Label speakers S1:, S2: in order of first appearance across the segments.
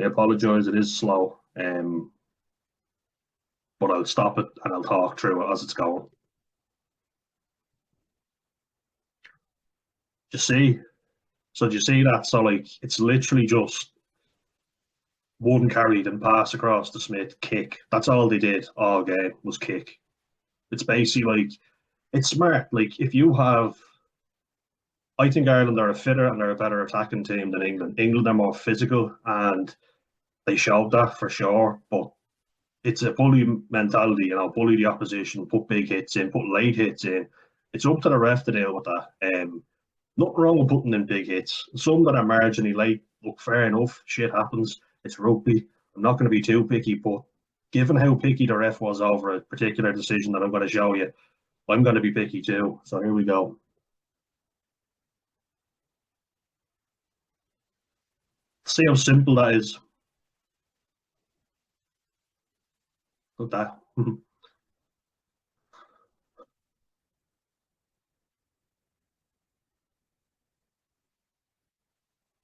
S1: I apologise, it is slow, but I'll stop it and I'll talk through it as it's going. Do you see? So do you see that? So like it's literally just one carry, then pass across to Smith, kick. That's all they did all game was kick. It's basically like it's smart. Like if you have, I think Ireland are a fitter and they're a better attacking team than England. England are more physical and they showed that for sure. But it's a bully mentality, bully the opposition, put big hits in, put late hits in. It's up to the ref to deal with that. Nothing wrong with putting in big hits. Some that are marginally late, look, fair enough. Shit happens. It's rugby. I'm not going to be too picky, but given how picky the ref was over a particular decision that I'm going to show you, I'm going to be picky too. So here we go. See how simple that is. Look at that.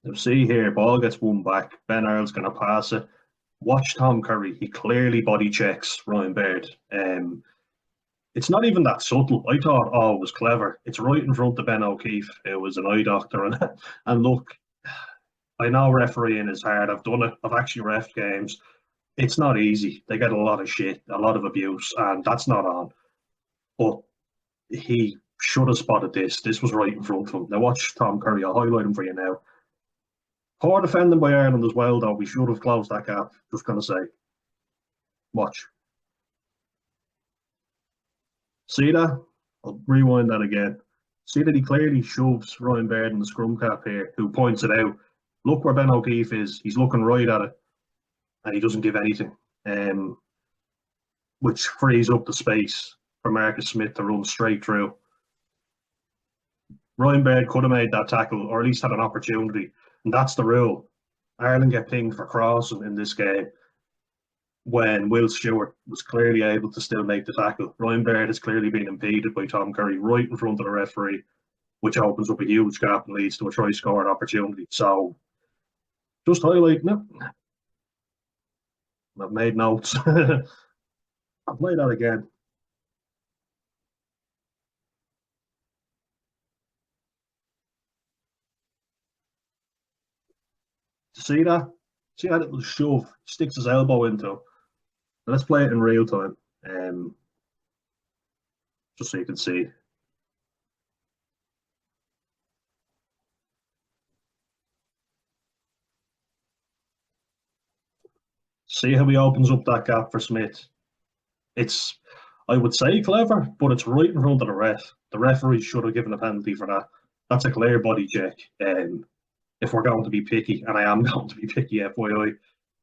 S1: You see here, ball gets won back. Ben Earl's going to pass it. Watch Tom Curry. He clearly body checks Ryan Baird. It's not even that subtle. I thought, oh, it was clever. It's right in front of Ben O'Keefe. It was an eye doctor. And look, I know refereeing is hard. I've done it. I've actually refed games. It's not easy. They get a lot of shit, a lot of abuse, and that's not on. But he should have spotted this. This was right in front of him. Now watch Tom Curry. I'll highlight him for you now. Poor defending by Ireland as well, though. We should have closed that gap. Just going to say. Watch. See that? I'll rewind that again. See that he clearly shoves Ryan Baird in the scrum cap here, who points it out. Look where Ben O'Keefe is. He's looking right at it, and he doesn't give anything, which frees up the space for Marcus Smith to run straight through. Ryan Baird could have made that tackle, or at least had an opportunity, and that's the rule. Ireland get pinged for crossing in this game when Will Stewart was clearly able to still make the tackle. Ryan Baird has clearly been impeded by Tom Curry right in front of the referee, which opens up a huge gap and leads to a try scoring opportunity. So, just highlighting it. I've made notes. I'll play that again. See that? See that little shove? He sticks his elbow into. Let's play it in real time, just so you can see. See how he opens up that gap for Smith? It's, I would say, clever, but it's right in front of the ref. The referee should have given a penalty for that. That's a clear body check. If we're going to be picky, and I am going to be picky, FYI,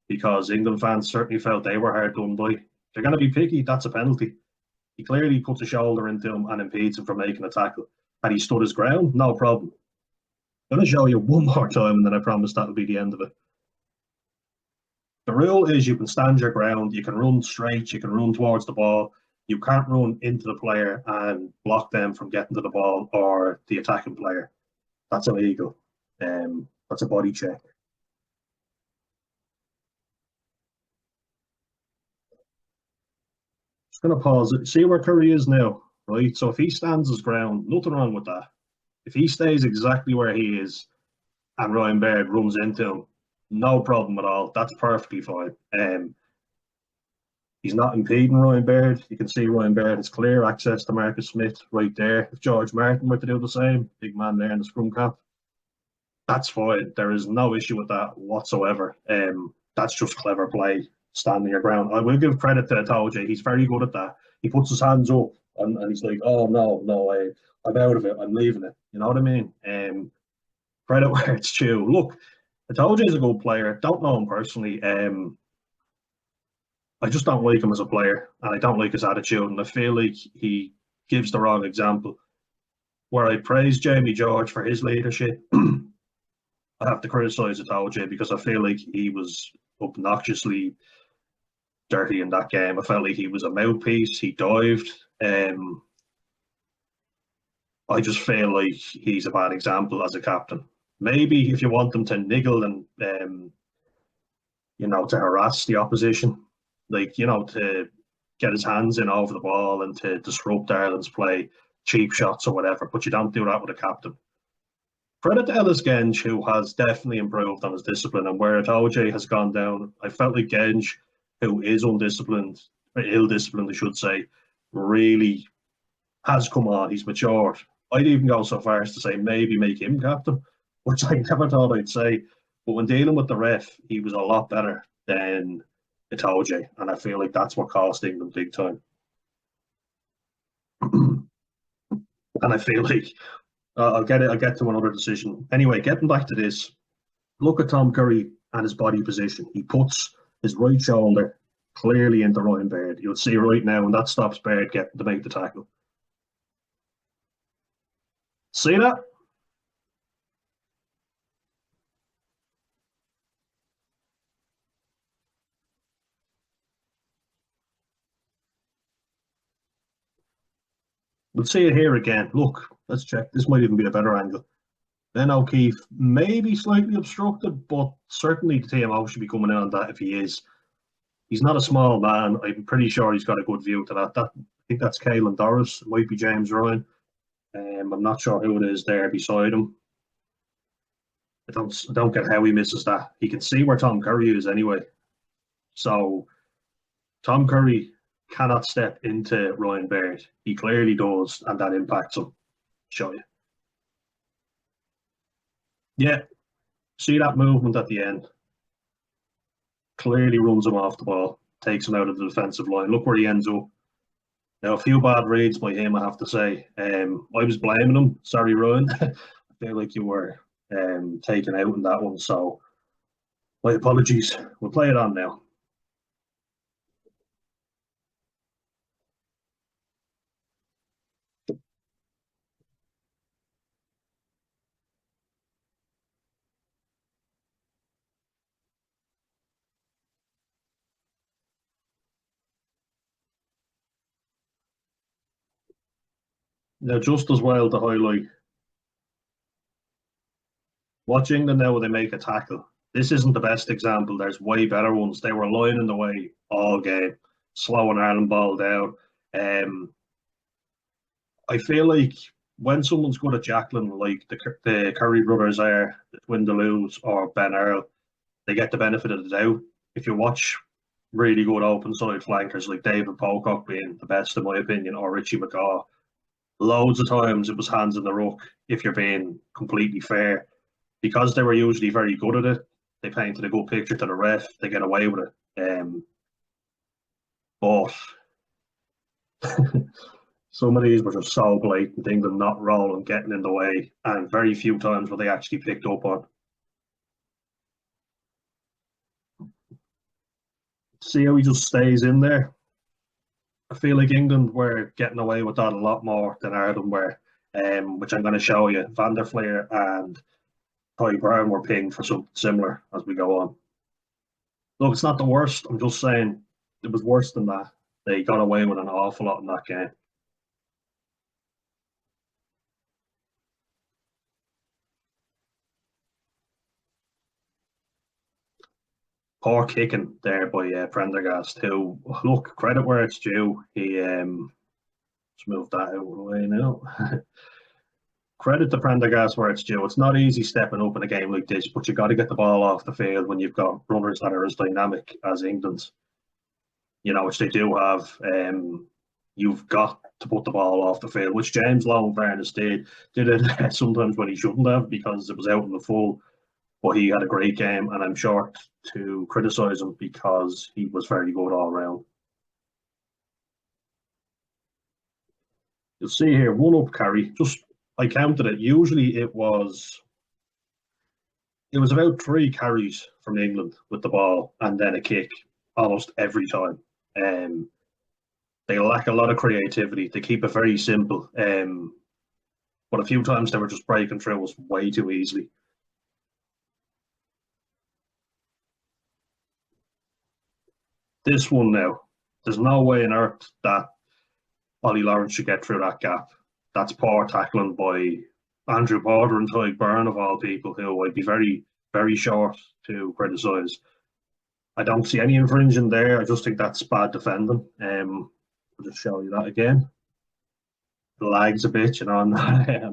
S1: because England fans certainly felt they were hard done by. If they're going to be picky, that's a penalty. He clearly puts a shoulder into him and impedes him from making a tackle. Had he stood his ground, no problem. I'm going to show you one more time, and then I promise that'll be the end of it. The rule is you can stand your ground, you can run straight, you can run towards the ball. You can't run into the player and block them from getting to the ball or the attacking player. That's illegal. That's a body check. Just going to pause it. See where Curry is now, right? So if he stands his ground, nothing wrong with that. If he stays exactly where he is and Ryan Baird runs into him, no problem at all. That's perfectly fine. He's not impeding Ryan Baird. You can see Ryan Baird has clear access to Marcus Smith right there. If George Martin were to do the same, big man there in the scrum cap, that's fine. There is no issue with that whatsoever. That's just clever play, standing your ground. I will give credit to Itoje. He's very good at that. He puts his hands up and he's like, oh, no, I'm out of it. I'm leaving it. You know what I mean? Credit where it's due. Look, Itoje is a good player. Don't know him personally. I just don't like him as a player, and I don't like his attitude, and I feel like he gives the wrong example. Where I praise Jamie George for his leadership, I have to criticise Itoje because I feel like he was obnoxiously dirty in that game. I felt like he was a mouthpiece. He dived. I just feel like he's a bad example as a captain. Maybe if you want them to niggle and to harass the opposition, to get his hands in over the ball and to disrupt Ireland's play, cheap shots or whatever. But you don't do that with a captain. Credit to Ellis Genge, who has definitely improved on his discipline, and where OJ has gone down, I felt like Genge, who is undisciplined, or ill-disciplined, I should say, really has come on. He's matured. I'd even go so far as to say maybe make him captain, which I never thought I'd say. But when dealing with the ref, he was a lot better than Itoje, and I feel like that's what cost England big time. And I feel like I'll get to another decision. Anyway, getting back to this, look at Tom Curry and his body position. He puts his right shoulder clearly into Ryan Baird. You'll see right now, and that stops Baird getting to make the tackle. See that? We'll see it here again. Look, let's check. This might even be a better angle. Ben O'Keefe may be slightly obstructed, but certainly the TMO should be coming in on that if he is. He's not a small man. I'm pretty sure he's got a good view to that. I think that's Caelan Doris. It might be James Ryan. I'm not sure who it is there beside him. I don't get how he misses that. He can see where Tom Curry is anyway. So Tom Curry cannot step into Ryan Baird. He clearly does, and that impacts him. Show you. Yeah, see that movement at the end. Clearly runs him off the ball, takes him out of the defensive line. Look where he ends up. Now, a few bad reads by him, I have to say. I was blaming him. Sorry, Ryan. I feel like you were taken out in that one, so my apologies. We'll play it on now. Now, just as well to highlight, watch England now when they make a tackle. This isn't the best example. There's way better ones. They were lying in the way all game, slowing Ireland ball down. I feel like when someone's good at Jacqueline, like the Curry brothers are, the Twin Delews or Ben Earl, they get the benefit of the doubt. If you watch really good open side flankers like David Pocock being the best in my opinion, or Richie McCaw, loads of times it was hands in the ruck, if you're being completely fair. Because they were usually very good at it, they painted a good picture to the ref, they get away with it. But some of these were just so blatant, England not rolling, getting in the way, and very few times were they actually picked up on. See how he just stays in there? I feel like England were getting away with that a lot more than Ireland were, which I'm going to show you. Van der Fleer and Ty Brown were pinged for something similar as we go on. Look, it's not the worst. I'm just saying it was worse than that. They got away with an awful lot in that game. Poor kicking there by Prendergast, who, look, credit where it's due. He let's move that out of the way now. Credit to Prendergast where it's due. It's not easy stepping up in a game like this, but you got to get the ball off the field when you've got runners that are as dynamic as England, which they do have. You've got to put the ball off the field, which James Lowe, in fairness, did it sometimes when he shouldn't have because it was out in the full. But he had a great game, and I'm short to criticise him because he was very good all round. You'll see here, one up carry. Just I counted it. Usually it was about 3 carries from England with the ball and then a kick almost every time. They lack a lot of creativity. They keep it very simple. But a few times they were just breaking through us way too easily. This one now, there's no way on earth that Ollie Lawrence should get through that gap. That's poor tackling by Andrew Porter and Tadhg Beirne, of all people, who I'd be very, very short to criticise. I don't see any infringing there. I just think that's bad defending. I'll just show you that again. The lag's a bit, you know. I'm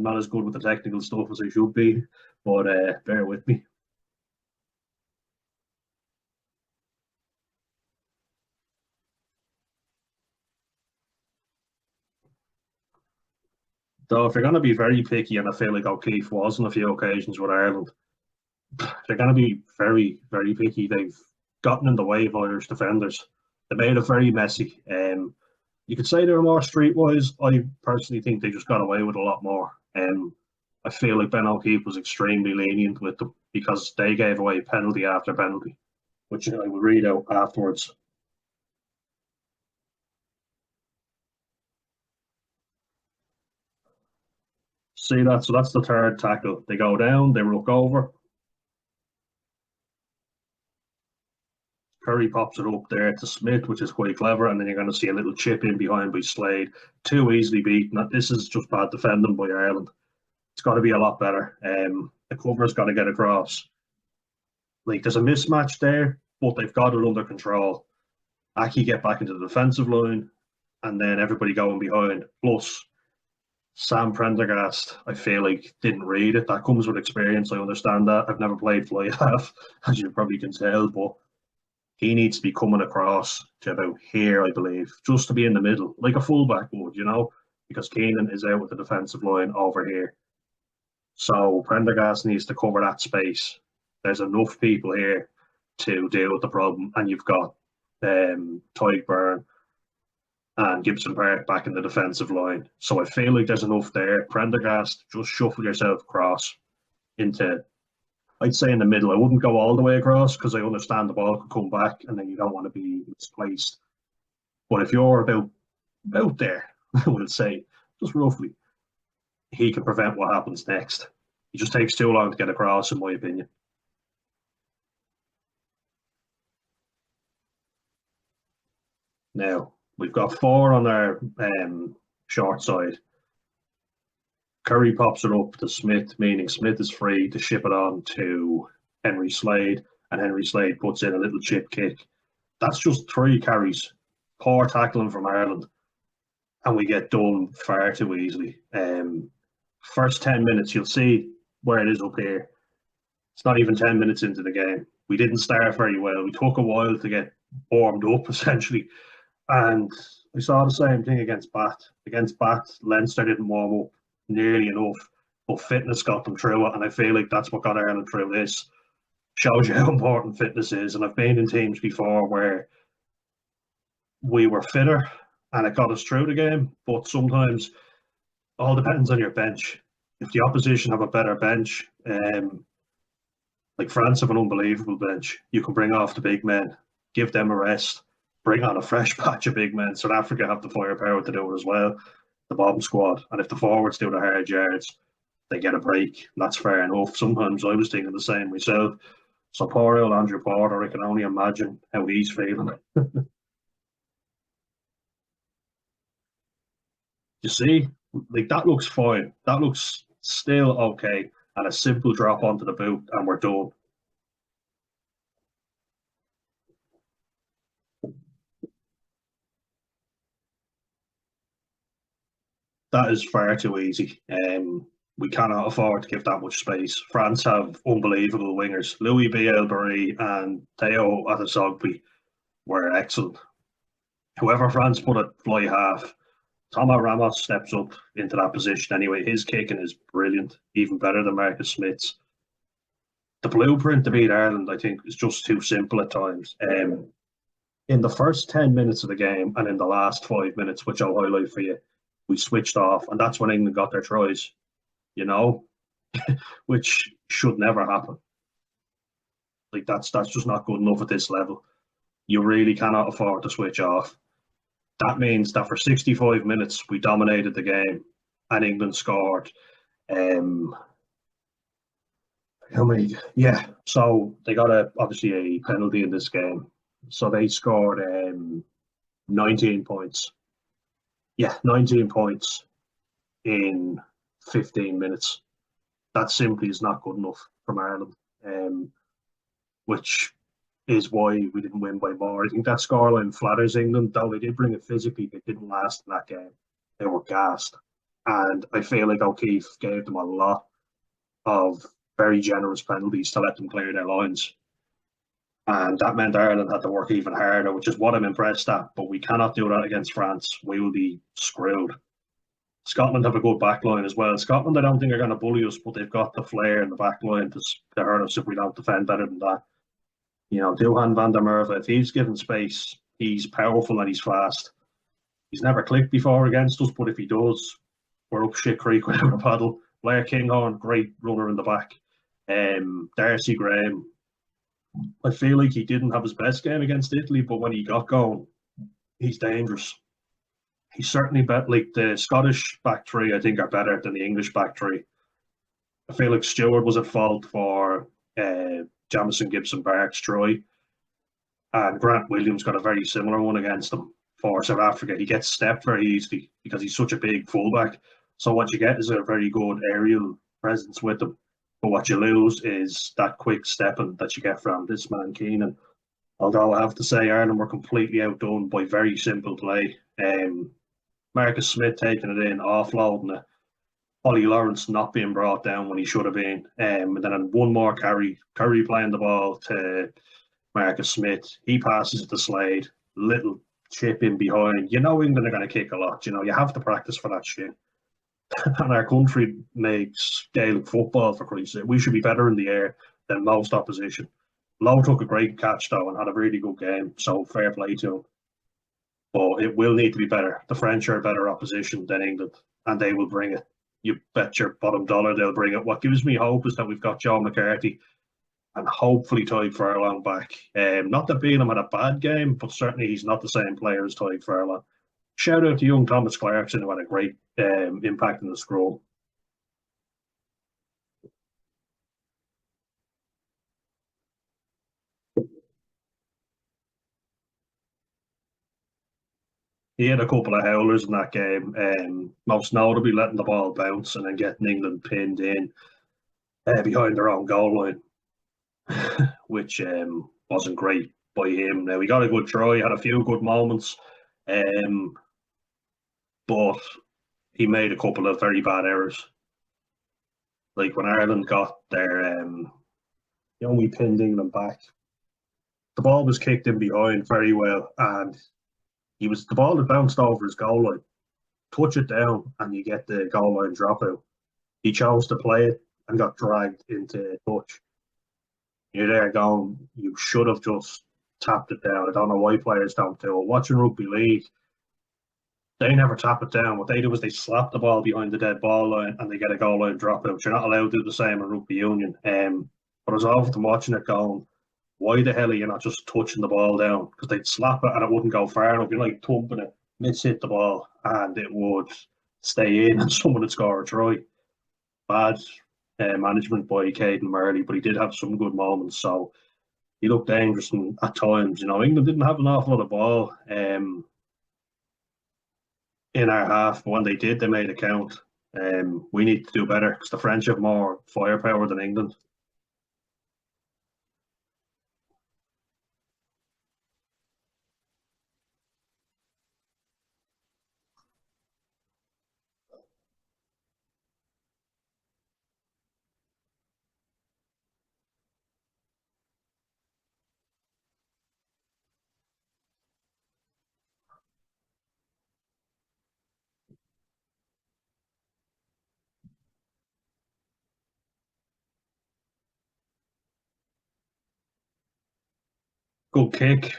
S1: not as good with the technical stuff as I should be, but bear with me. So if you're going to be very picky, and I feel like O'Keefe was on a few occasions with Ireland, they're going to be very, very picky. They've gotten in the way of Irish defenders. They made it very messy. You could say they were more streetwise. I personally think they just got away with a lot more. I feel like Ben O'Keefe was extremely lenient with them because they gave away penalty after penalty, which I will read out afterwards. See that? So that's the third tackle. They go down, they look over. Curry pops it up there to Smith, which is quite clever, and then you're going to see a little chip in behind by Slade. Too easily beaten. This is just bad defending by Ireland. It's got to be a lot better. The cover's got to get across. Like there's a mismatch there, but they've got it under control. Aki get back into the defensive line, and then everybody going behind. Plus, Sam Prendergast, I feel like didn't read it. That comes with experience. I understand that. I've never played fly half, as you probably can tell, but he needs to be coming across to about here, I believe, just to be in the middle, like a fullback would, you know, because Keenan is out with the defensive line over here. So Prendergast needs to cover that space. There's enough people here to deal with the problem, and you've got Tadhg Beirne and Gibson Park back in the defensive line. So I feel like there's enough there. Prendergast, just shuffle yourself across into, I'd say in the middle. I wouldn't go all the way across because I understand the ball could come back and then you don't want to be misplaced. But if you're about there, I would say, just roughly, he can prevent what happens next. He just takes too long to get across, in my opinion. Now, we've got four on our short side. Curry pops it up to Smith, meaning Smith is free to ship it on to Henry Slade, and Henry Slade puts in a little chip kick. That's just three carries. Poor tackling from Ireland, and we get done far too easily. First 10 minutes, you'll see where it is up here. It's not even 10 minutes into the game. We didn't start very well. We took a while to get warmed up, essentially. And we saw the same thing against Bat. Against Bat, Leinster didn't warm up nearly enough, but fitness got them through it. And I feel like that's what got Ireland through this. Shows you how important fitness is. And I've been in teams before where we were fitter and it got us through the game. But sometimes all depends on your bench. If the opposition have a better bench, like France have an unbelievable bench, you can bring off the big men, give them a rest, bring on a fresh batch of big men. South Africa have the firepower to do it as well, the bomb squad. And if the forwards do the hard yards, they get a break. That's fair enough. Sometimes I was thinking the same myself. So poor old Andrew Porter, I can only imagine how he's feeling. You see, like that looks fine. That looks still okay. And a simple drop onto the boot, and we're done. That is far too easy. We cannot afford to give that much space. France have unbelievable wingers. Louis Bielbarré and Theo Atasogbe were excellent. Whoever France put at fly half, Thomas Ramos steps up into that position anyway. His kicking is brilliant, even better than Marcus Smith's. The blueprint to beat Ireland, I think, is just too simple at times. In the first 10 minutes of the game and in the last 5 minutes, which I'll highlight for you, we switched off, and that's when England got their tries, you know, which should never happen. Like that's just not good enough at this level. You really cannot afford to switch off. That means that for 65 minutes we dominated the game, and England scored. How many? Yeah, so they got obviously a penalty in this game, so they scored 19 points. Yeah, 19 points in 15 minutes. That simply is not good enough from Ireland, which is why we didn't win by more. I think that scoreline flatters England, though they did bring it physically. They didn't last in that game. They were gassed. And I feel like O'Keefe gave them a lot of very generous penalties to let them clear their lines. And that meant Ireland had to work even harder, which is what I'm impressed at. But we cannot do that against France. We will be screwed. Scotland have a good backline as well. Scotland, I don't think are going to bully us, but they've got the flair in the backline to hurt us if we don't defend better than that. You know, Duhan van der Merwe, if he's given space, he's powerful and he's fast. He's never clicked before against us, but if he does, we're up shit creek without a paddle. Blair Kinghorn, great runner in the back. Darcy Graham, I feel like he didn't have his best game against Italy, but when he got going, he's dangerous. He's certainly better. Like the Scottish back three, I think are better than the English back three. I feel like Stewart was at fault for Jamison Gibson Park's try, and Grant Williams got a very similar one against him for South Africa. He gets stepped very easily because he's such a big fullback. So what you get is a very good aerial presence with him. But what you lose is that quick stepping that you get from this man Keenan. Although I have to say, Ireland were completely outdone by very simple play. Marcus Smith taking it in, offloading it. Ollie Lawrence not being brought down when he should have been. And then one more carry, Curry playing the ball to Marcus Smith. He passes it to Slade. Little chip in behind. You know England are going to kick a lot. You know, you have to practice for that shit. And our country makes Gaelic football, for Christ's sake. We should be better in the air than most opposition. Lowe took a great catch, though, and had a really good game. So fair play to him. But it will need to be better. The French are a better opposition than England, and they will bring it. You bet your bottom dollar they'll bring it. What gives me hope is that we've got Joe McCarthy and hopefully Tadhg Furlong back. Not that Bealham had a bad game, but certainly he's not the same player as Tadhg Furlong. Shout out to young Thomas Clarkson, who had a great impact in the scroll. He had a couple of howlers in that game, most notably letting the ball bounce and then getting England pinned in behind their own goal line, which wasn't great by him. Now, he got a good try, had a few good moments, but he made a couple of very bad errors. Like when Ireland got their, we pinned England back. The ball was kicked in behind very well, and the ball that bounced over his goal line. Touch it down, and you get the goal line dropout. He chose to play it and got dragged into touch. You're there going, you should have just tapped it down. I don't know why players don't do it. Watching rugby league, they never tap it down. What they do is they slap the ball behind the dead ball line and they get a goal line dropout. You're not allowed to do the same in rugby union. But I was often watching it going, why the hell are you not just touching the ball down? Because they'd slap it and it wouldn't go far enough. You're like thumping it, miss-hit the ball, and it would stay in and someone would score a try. Bad management by Caden Murley, but he did have some good moments. So he looked dangerous at times. You know, England didn't have an awful lot of ball in our half, but when they did, they made it count. We need to do better because the French have more firepower than England. Good kick.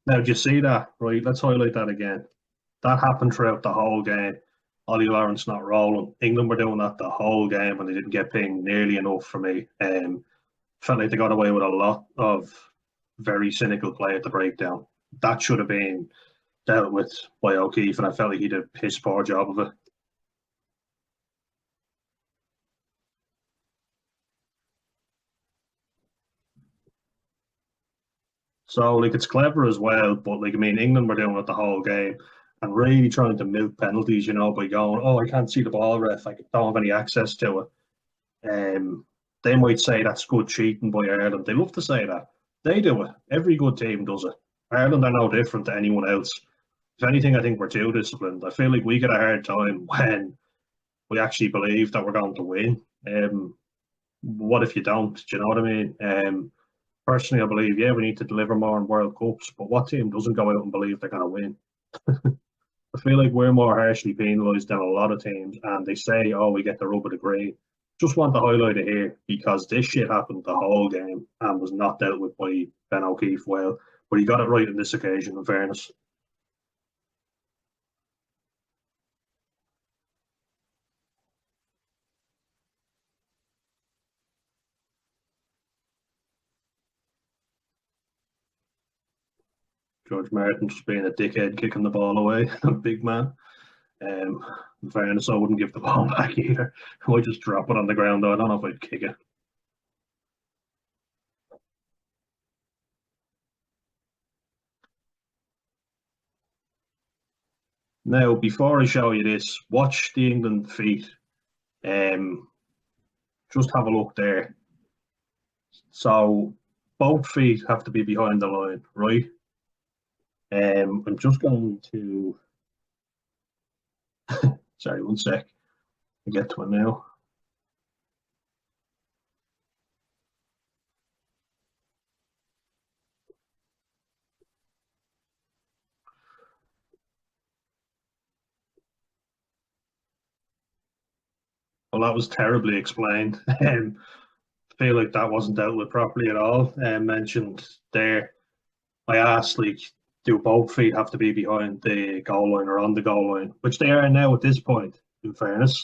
S1: Now, do you see that? Right, let's highlight that again. That happened throughout the whole game. Ollie Lawrence not rolling. England were doing that the whole game and they didn't get pinged nearly enough for me. Felt like they got away with a lot of very cynical play at the breakdown. That should have been dealt with by O'Keefe, and I felt like he did a piss poor job of it. So, like, it's clever as well, but, like, I mean, England were doing it the whole game. and really trying to milk penalties, by going, oh, I can't see the ball, ref, I don't have any access to it. They might say that's good cheating by Ireland. They love to say that. They do it. Every good team does it. Ireland are no different to anyone else. If anything, I think we're too disciplined. I feel like we get a hard time when we actually believe that we're going to win. What if you don't? Do you know what I mean? Personally, I believe, yeah, we need to deliver more in World Cups, but what team doesn't go out and believe they're going to win? I feel like we're more harshly penalised than a lot of teams, and they say, oh, we get the rub of the green. Just want to highlight it here because this shit happened the whole game and was not dealt with by Ben O'Keefe well, but he got it right on this occasion, in fairness. George Martin just being a dickhead, kicking the ball away, a big man. Um, in fairness, I wouldn't give the ball back either. I would just drop it on the ground. I don't know if I'd kick it. Now, before I show you this, watch the England feet. Um, just have a look there. So both feet have to be behind the line, right? I'm just going to. Sorry, one sec. I get to it now. Well, that was terribly explained. Feel like that wasn't dealt with properly at all. Mentioned there, I asked, like, do both feet have to be behind the goal line or on the goal line, which they are now at this point, in fairness,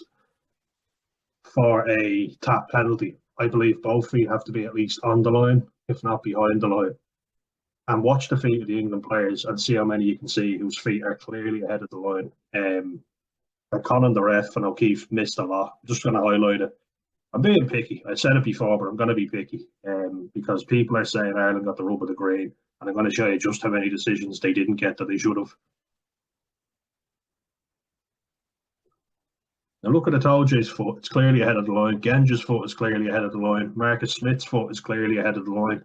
S1: for a tap penalty. I believe both feet have to be at least on the line, if not behind the line. And watch the feet of the England players and see how many you can see whose feet are clearly ahead of the line. Conan, the ref, and O'Keefe missed a lot. I'm just going to highlight it. I'm being picky. I said it before, but I'm going to be picky because people are saying Ireland got the rub of the green, and I'm going to show you just how many decisions they didn't get that they should have. Now look at Itoje's foot. It's clearly ahead of the line. Genge's foot is clearly ahead of the line. Marcus Smith's foot is clearly ahead of the line.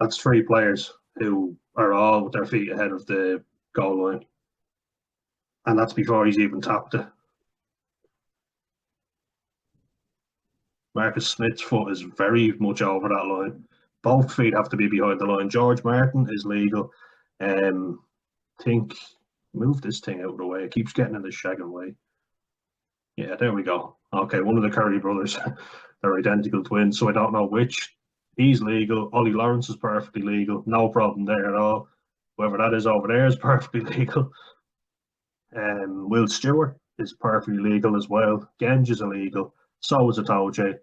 S1: That's three players who are all with their feet ahead of the goal line. And that's before he's even tapped it. Marcus Smith's foot is very much over that line. Both feet have to be behind the line. George Martin is legal. Think move this thing out of the way. It keeps getting in the shagging way. Yeah, there we go. Okay, one of the Curry brothers. They're identical twins, so I don't know which. He's legal. Ollie Lawrence is perfectly legal. No problem there at all. Whoever that is over there is perfectly legal. Will Stewart is perfectly legal as well. Genge is illegal. So is Itoje.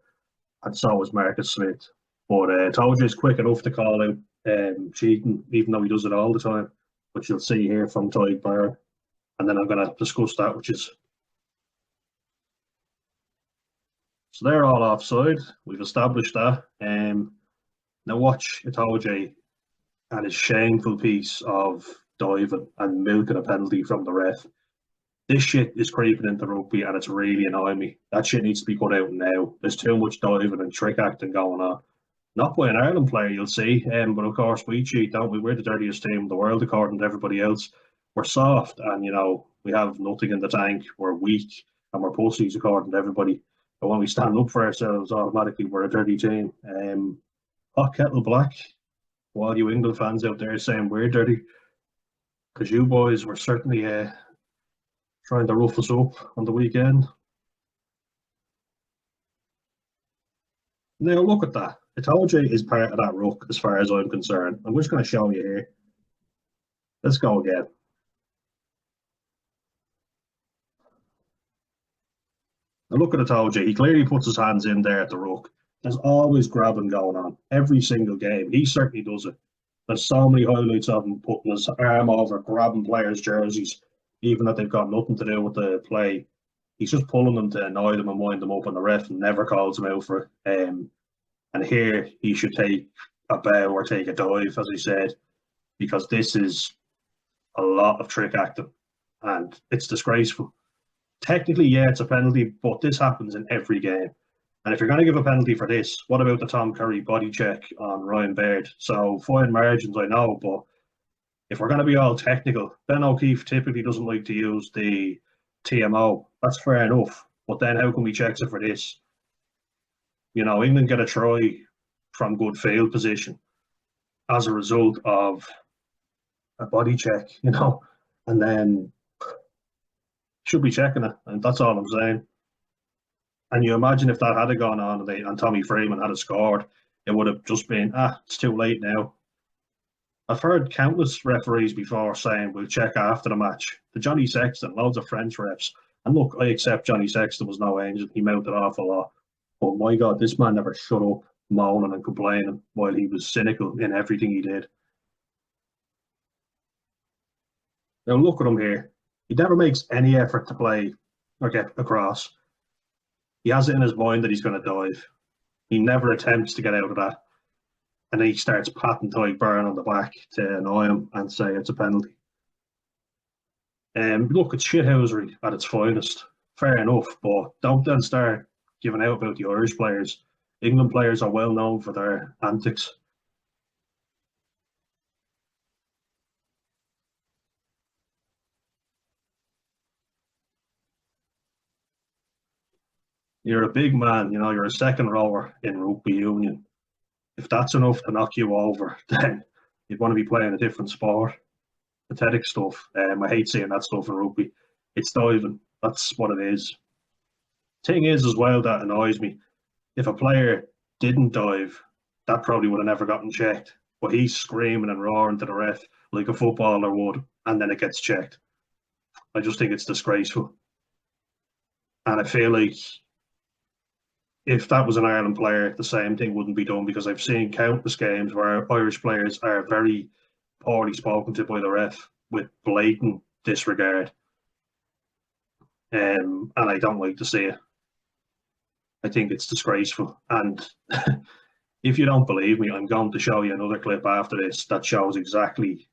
S1: And so is Marcus Smith. But Itoje is quick enough to call out cheating, even though he does it all the time, which you'll see here from Tadhg Beirne. And then I'm going to discuss that, which is. So they're all offside. We've established that. Now watch Itoje and his shameful piece of diving and milking a penalty from the ref. This shit is creeping into rugby and it's really annoying me. That shit needs to be cut out now. There's too much diving and trick acting going on. Not by an Ireland player, you'll see. But of course, we cheat, don't we? We're the dirtiest team in the world, according to everybody else. We're soft and, we have nothing in the tank. We're weak and we're pussies, according to everybody. But when we stand up for ourselves, automatically we're a dirty team. Hot kettle black. While you England fans out there saying we're dirty, because you boys were certainly trying to rough us up on the weekend. Now look at that. Itoje is part of that ruck as far as I'm concerned. I'm just going to show you here. Let's go again. Now look at Itoje. He clearly puts his hands in there at the ruck. There's always grabbing going on. Every single game. He certainly does it. There's so many highlights of him putting his arm over, grabbing players' jerseys, even that they've got nothing to do with the play. He's just pulling them to annoy them and wind them up, and the ref never calls him out for it. And here he should take a bow or take a dive, as I said, because this is a lot of trick acting. and it's disgraceful. Technically, yeah, it's a penalty, but this happens in every game. And if you're going to give a penalty for this, what about the Tom Curry body check on Ryan Baird? So fine margins, I know, but if we're going to be all technical, Ben O'Keefe typically doesn't like to use the TMO. That's fair enough. But then how can we check it for this? England get a try from good field position as a result of a body check, and then should be checking it. And that's all I'm saying. And you imagine if that had gone on and Tommy Freeman had scored, it would have just been, it's too late now. I've heard countless referees before saying we'll check after the match. The Johnny Sexton, loads of French refs. And look, I accept Johnny Sexton was no angel. He mounted an awful lot. But my God, this man never shut up moaning and complaining while he was cynical in everything he did. Now look at him here. He never makes any effort to play or get across. He has it in his mind that he's going to dive. He never attempts to get out of that. And then he starts patting Tadhg Beirne on the back to annoy him and say it's a penalty. Look, it's shithousery at its finest. Fair enough, but don't then start giving out about the Irish players. England players are well known for their antics. You're a big man, you're a second rower in rugby union. If that's enough to knock you over, then you'd want to be playing a different sport. Pathetic stuff. I hate seeing that stuff in rugby. It's diving. That's what it is. Thing is, as well, that annoys me. If a player didn't dive, that probably would have never gotten checked. But he's screaming and roaring to the ref like a footballer would, and then it gets checked. I just think it's disgraceful. And I feel like if that was an Ireland player, the same thing wouldn't be done because I've seen countless games where Irish players are very poorly spoken to by the ref with blatant disregard. And I don't like to see it. I think it's disgraceful. And if you don't believe me, I'm going to show you another clip after this that shows exactly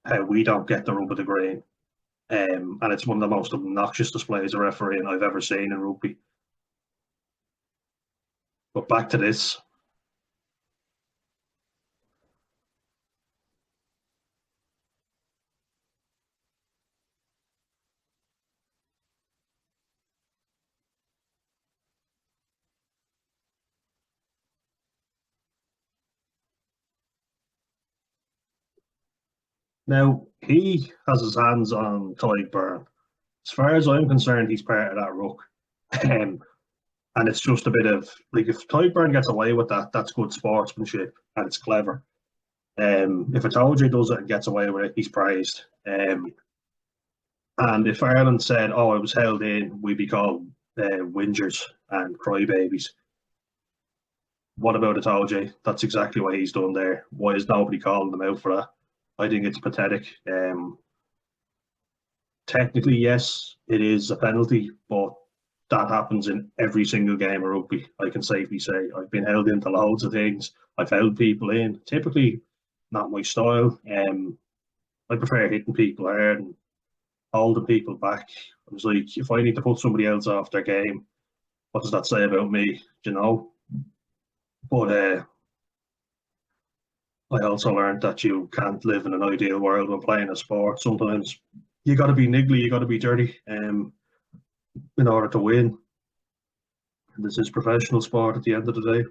S1: how we don't get the rub of the green. And it's one of the most obnoxious displays of refereeing I've ever seen in rugby. But back to this. Now, he has his hands on Tadhg Beirne. As far as I'm concerned, he's part of that ruck. Um, and it's just a bit of, like, if Tadhg Beirne gets away with that, that's good sportsmanship and it's clever. If Itoje does it and gets away with it, he's praised. And if Ireland said, "Oh, I was held in," we'd be called whingers and crybabies. What about Itoje? That's exactly what he's done there. Why is nobody calling them out for that? I think it's pathetic. Technically, yes, it is a penalty, but that happens in every single game of rugby. I can safely say I've been held into loads of things. I've held people in. Typically, not my style. I prefer hitting people hard and holding people back. I was like, if I need to put somebody else off their game, what does that say about me? But I also learned that you can't live in an ideal world when playing a sport. Sometimes you got to be niggly, you got to be dirty, in order to win. And this is professional sport at the end of the day.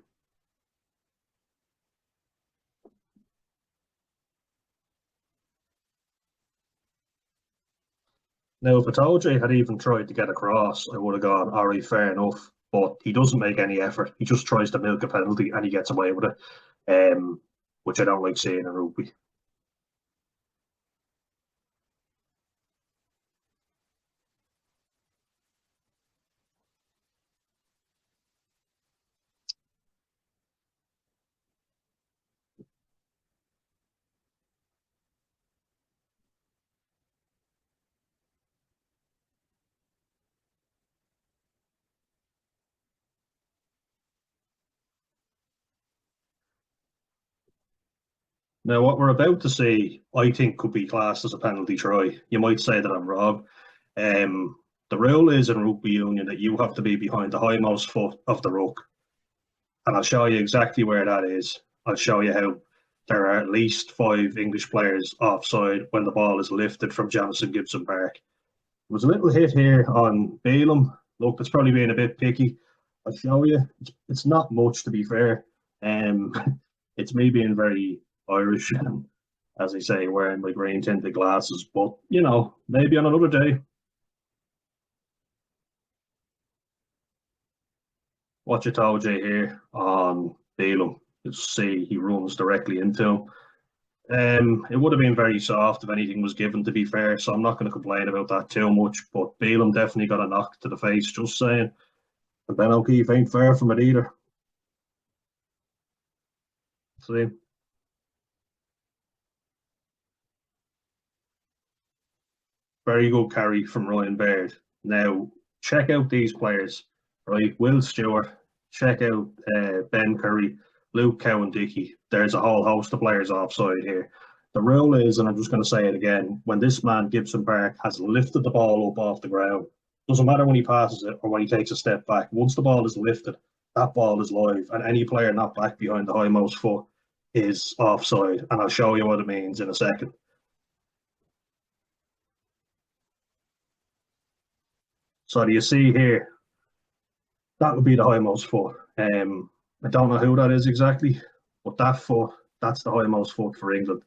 S1: Now, if Itoje had even tried to get across, I would have gone, all right, fair enough. But he doesn't make any effort. He just tries to milk a penalty and he gets away with it, which I don't like seeing in rugby. Now, what we're about to see, I think, could be classed as a penalty try. You might say that I'm wrong. Um, the rule is in rugby union that you have to be behind the hindmost foot of the ruck, and I'll show you exactly where that is. I'll show you how there are at least five English players offside when the ball is lifted from Jamison Gibson Park. There was a little hit here on Balaam. Look, it's probably being a bit picky. I'll show you. It's not much, to be fair. Um, it's me being very Irish and, as I say, wearing my green tinted glasses. But, maybe on another day. Watch it, OJ here on Balaam. You'll see he runs directly into him. It would have been very soft if anything was given, to be fair, so I'm not going to complain about that too much. But Balaam definitely got a knock to the face, just saying. And Ben O'Keefe ain't far from it either. See? Very good carry from Ryan Baird. Now, check out these players, right? Will Stewart, check out Ben Curry, Luke Cowan-Dickie. There's a whole host of players offside here. The rule is, and I'm just going to say it again, when this man, Gibson Park, has lifted the ball up off the ground, doesn't matter when he passes it or when he takes a step back, once the ball is lifted, that ball is live, and any player not back behind the hindmost foot is offside. And I'll show you what it means in a second. So do you see here? That would be the hindmost foot. I don't know who that is exactly, but that foot, that's the hindmost foot for England.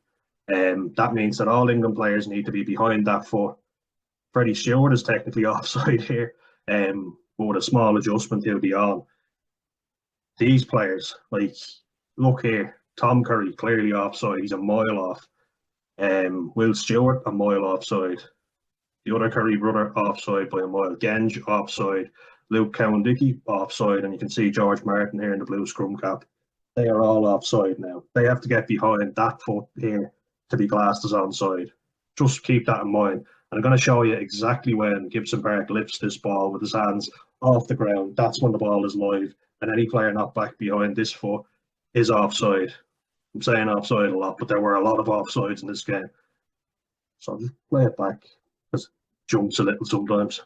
S1: That means that all England players need to be behind that foot. Freddie Stewart is technically offside here, but with a small adjustment, he'll be on. These players, like, look here, Tom Curry, clearly offside. He's a mile off. Will Stewart, a mile offside. The other Curry brother offside by a mile. Genge offside. Luke Cowan-Dickie offside, and you can see George Martin here in the blue scrum cap. They are all offside now. They have to get behind that foot here to be classed as onside. Just keep that in mind. And I'm going to show you exactly when Gibson Park lifts this ball with his hands off the ground. That's when the ball is live, and any player not back behind this foot is offside. I'm saying offside a lot, but there were a lot of offsides in this game. So I'll just play it back because it jumps a little sometimes.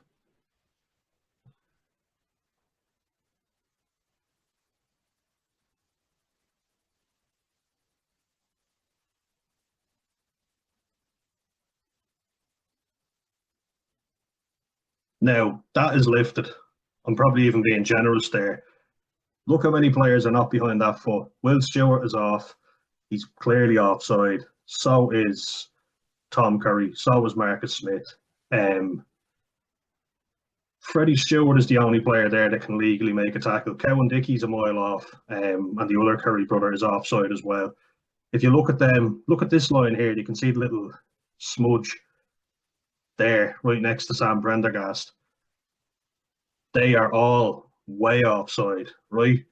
S1: Now, that is lifted. I'm probably even being generous there. Look how many players are not behind that foot. Will Stewart is off. He's clearly offside. So is Tom Curry. So is Marcus Smith. Freddie Stewart is the only player there that can legally make a tackle. Cowan-Dickie's a mile off, and the other Curry brother is offside as well. If you look at them, look at this line here, you can see the little smudge there right next to Sam Prendergast. They are all way offside, right?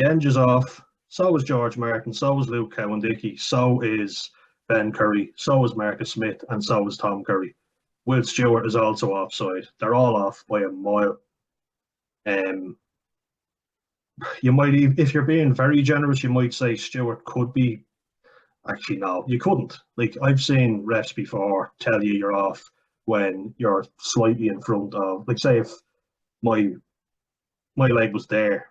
S1: Genge is off, so is George Martin, so is Luke Cowan-Dickie, so is Ben Curry, so is Marcus Smith, and so is Tom Curry. Will Stewart is also offside. They're all off by a mile. You might, if you're being very generous, you might say Stewart could be. Actually, no, you couldn't. Like, I've seen refs before tell you you're off when you're slightly in front of. Like, say if my leg was there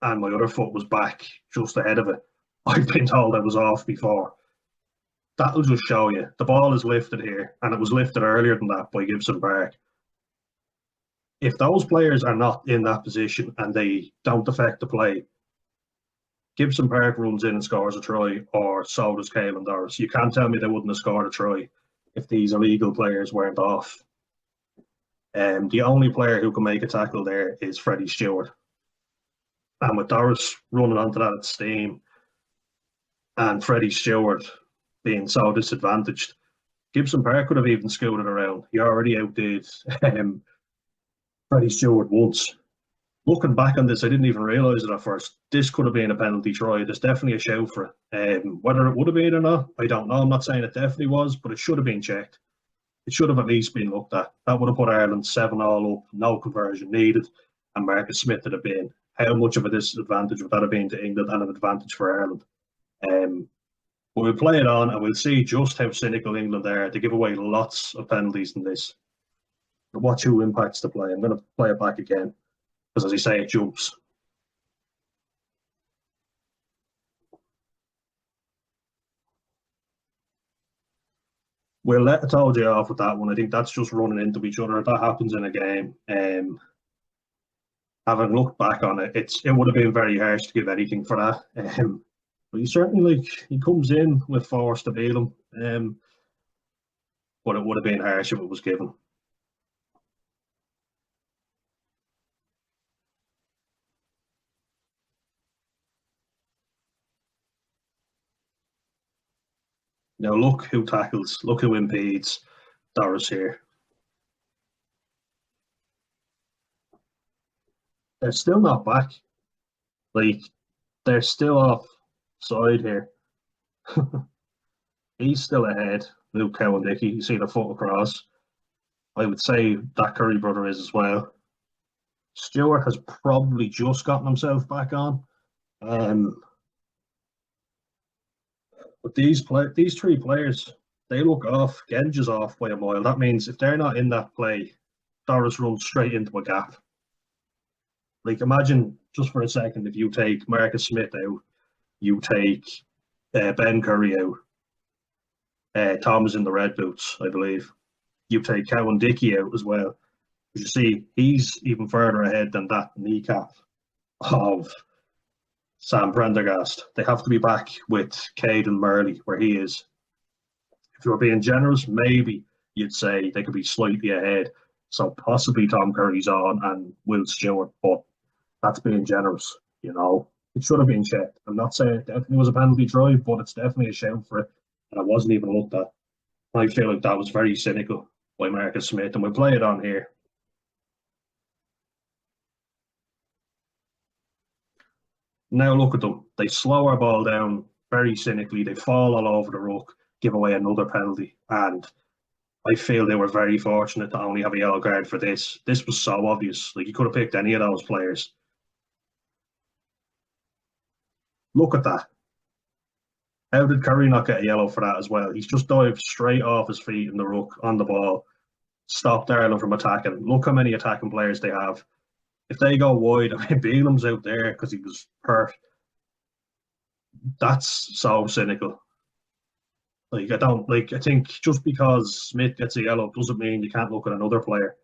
S1: and my other foot was back just ahead of it, I've been told I was off before. That'll just show you. The ball is lifted here, and it was lifted earlier than that by Gibson Park. If those players are not in that position and they don't affect the play, Gibson Park runs in and scores a try, or so does Caelan Doris. You can't tell me they wouldn't have scored a try if these illegal players weren't off. The only player who can make a tackle there is Freddie Stewart. And with Doris running onto that at steam and Freddie Stewart being so disadvantaged, Gibson Park could have even scooted around. He already outdid Freddie Stewart once. Looking back on this, I didn't even realise it at first. This could have been a penalty try. There's definitely a shout for it. Whether it would have been or not, I don't know. I'm not saying it definitely was, but it should have been checked. It should have at least been looked at. That would have put Ireland 7-all up, no conversion needed, and Marcus Smith would have been. How much of a disadvantage would that have been to England and an advantage for Ireland? But we'll play it on and we'll see just how cynical England are. They give away lots of penalties in this. Watch who impacts the play. I'm going to play it back again because, as I say, it jumps. We'll let Itoje off with that one. I think that's just running into each other. That happens in a game. Having looked back on it, it would have been very harsh to give anything for that. But he certainly he comes in with force to beat him. But it would have been harsh if it was given. Now look who tackles, look who impedes Doris here. They're still not back. Like, they're still off side here. He's still ahead, Luke Cowan-Dickie. You see the foot across. I would say that Curry brother is as well. Stewart has probably just gotten himself back on. But these three players, they look off. Genge is off by a mile. That means if they're not in that play, Doris runs straight into a gap. Like, imagine just for a second if you take Marcus Smith out, you take Ben Curry out, Tom's in the red boots, I believe. You take Cowan-Dickie out as well. You see, he's even further ahead than that kneecap of Sam Prendergast. They have to be back with Caden Murley where he is. If you're being generous, maybe you'd say they could be slightly ahead. So possibly Tom Curry's on and Will Stewart, but that's being generous, you know. It should have been checked. I'm not saying it definitely was a penalty try, but it's definitely a shout for it. And it wasn't even looked at. I feel like that was very cynical by Marcus Smith, and we'll play it on here. Now look at them. They slow our ball down very cynically. They fall all over the ruck, give away another penalty. And I feel they were very fortunate to only have a yellow card for this. This was so obvious. Like, you could have picked any of those players. Look at that. How did Curry not get a yellow for that as well? He's just dived straight off his feet in the ruck on the ball, stopped Ireland from attacking. Look how many attacking players they have. If they go wide, I mean, Beelham's out there because he was hurt. That's so cynical. Like, I think just because Smith gets a yellow doesn't mean you can't look at another player.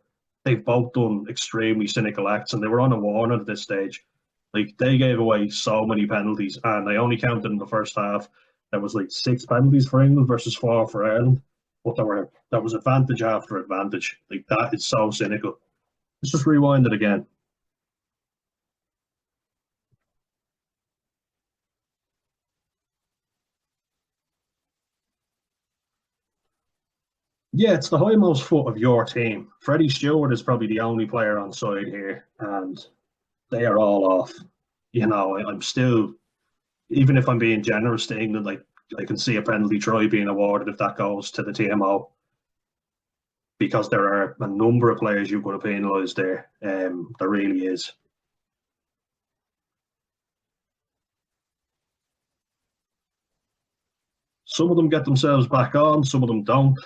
S1: They've both done extremely cynical acts and they were on a warning at this stage. Like, they gave away so many penalties and I only counted in the first half. There was like 6 penalties for England versus 4 for Ireland. But there was advantage after advantage. Like, that is so cynical. Let's just rewind it again. Yeah, it's the highmost foot of your team. Freddie Stewart is probably the only player on side here, and they are all off. You know, I'm still, even if I'm being generous to England, like, I can see a penalty try being awarded if that goes to the TMO, because there are a number of players you could have penalised there. There really is. Some of them get themselves back on, some of them don't.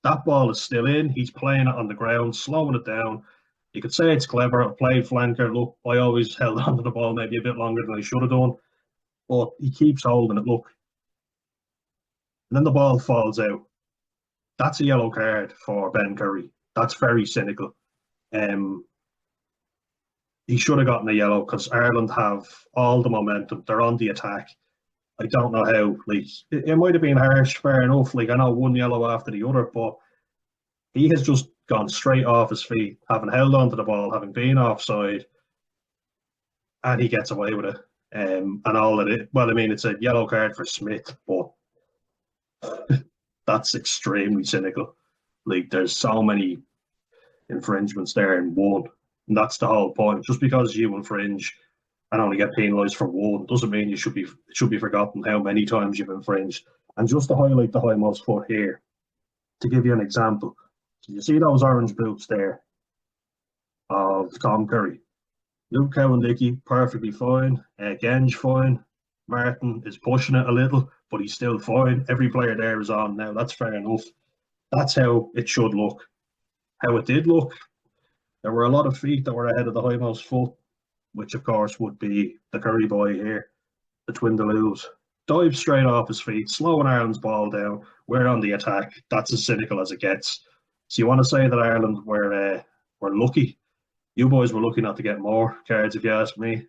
S1: That ball is still in. He's playing it on the ground, slowing it down. You could say it's clever. I played flanker. Look, I always held onto the ball maybe a bit longer than I should have done, but he keeps holding it. Look, and then the ball falls out. That's a yellow card for Ben Curry. That's very cynical. Um, he should have gotten a yellow because Ireland have all the momentum. They're on the attack. I don't know how. Like, it might have been harsh, fair enough. Like, I know one yellow after the other, but he has just gone straight off his feet, having held onto the ball, having been offside, and he gets away with it. And all that it. Well, I mean, it's a yellow card for Smith, but that's extremely cynical. Like, there's so many infringements there in one, and that's the whole point. Just because you infringe and only get penalised for one doesn't mean it should be forgotten how many times you've infringed. And just to highlight the highmost foot here, to give you an example, so you see those orange boots there of Tom Curry. Luke Cowan-Dickie, perfectly fine. Genge, fine. Martin is pushing it a little, but he's still fine. Every player there is on now. That's fair enough. That's how it should look. How it did look, there were a lot of feet that were ahead of the hindmost foot, which of course would be the Curry boy here, the Twindaloos. Dives straight off his feet, slowing Ireland's ball down. We're on the attack. That's as cynical as it gets. So you want to say that Ireland were lucky? You boys were lucky not to get more cards, if you ask me.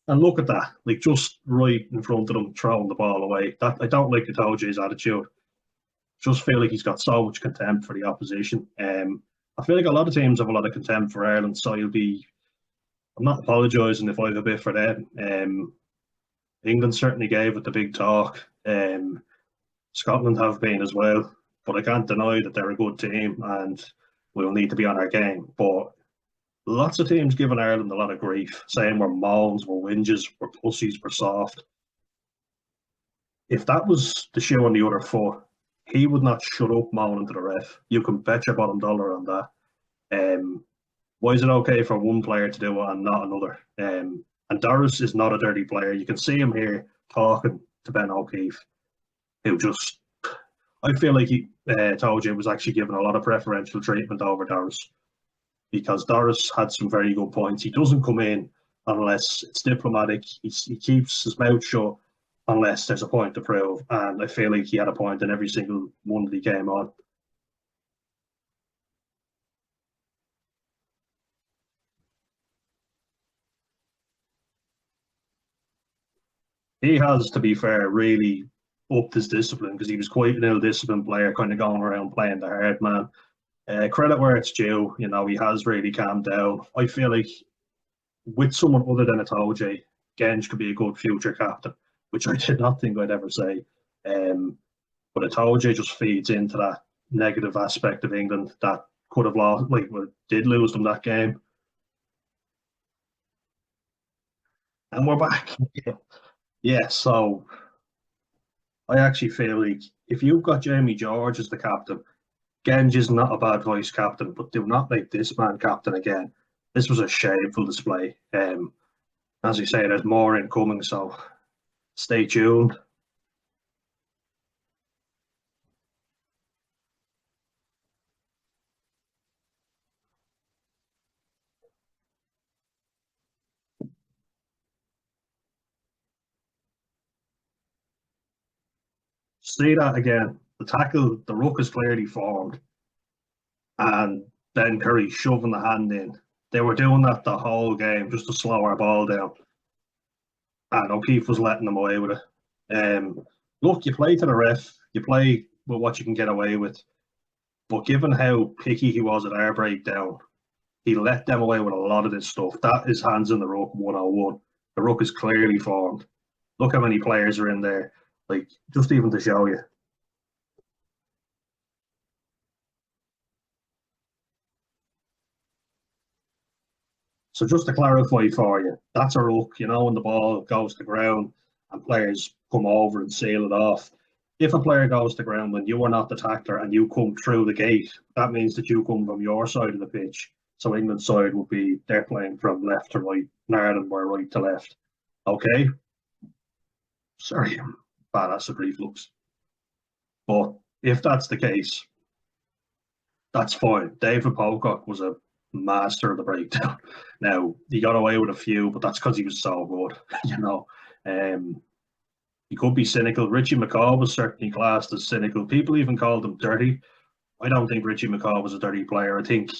S1: And look at that, like just right in front of them, throwing the ball away. That I don't like Itoje's attitude. Just feel like he's got so much contempt for the opposition. I feel like a lot of teams have a lot of contempt for Ireland, so you'll be. I'm not apologising if I have a bit for them. England certainly gave it the big talk. Scotland have been as well, but I can't deny that they're a good team and we'll need to be on our game. But lots of teams giving Ireland a lot of grief, saying we're moans, we're whinges, we're pussies, we're soft. If that was the shoe on the other foot, he would not shut up moaning to the ref. You can bet your bottom dollar on that. Why is it okay for one player to do it and not another? And Doris is not a dirty player. You can see him here talking to Ben O'Keefe, who just, I feel like he told you it was actually given a lot of preferential treatment over Doris because Doris had some very good points. He doesn't come in unless it's diplomatic. He keeps his mouth shut unless there's a point to prove. And I feel like he had a point in every single one that he came on. He has, to be fair, really upped his discipline because he was quite an ill-disciplined player, kind of going around playing the hard man. Credit where it's due, you know, he has really calmed down. I feel like with someone other than Itoje, Genge could be a good future captain, which I did not think I'd ever say. But Itoje just feeds into that negative aspect of England that could have lost, like, well, did lose them that game. And we're back. Yeah, so I actually feel like if you've got Jamie George as the captain, Genge is not a bad vice captain, but do not make this man captain again. This was a shameful display. As you say, there's more incoming, so stay tuned. See that again. The tackle, the ruck is clearly formed, and then Curry shoving the hand in. They were doing that the whole game just to slow our ball down, and O'Keefe was letting them away with it. Look, you play to the ref, you play with what you can get away with, but given how picky he was at our breakdown, he let them away with a lot of this stuff. That is hands in the ruck 101. The ruck is clearly formed. Look how many players are in there. Like, just even to show you. So just to clarify for you, that's a ruck, you know, when the ball goes to ground and players come over and seal it off. If a player goes to ground when you are not the tackler and you come through the gate, that means that you come from your side of the pitch. So England's side would be they're playing from left to right, Ireland were right to left. Okay, sorry, bad acid reflux. But if that's the case, that's fine. David Pocock was a master of the breakdown. Now he got away with a few, but that's because he was so good, you know. Um, he could be cynical. Richie McCaw was certainly classed as cynical. People even called him dirty. I don't think Richie McCaw was a dirty player. I think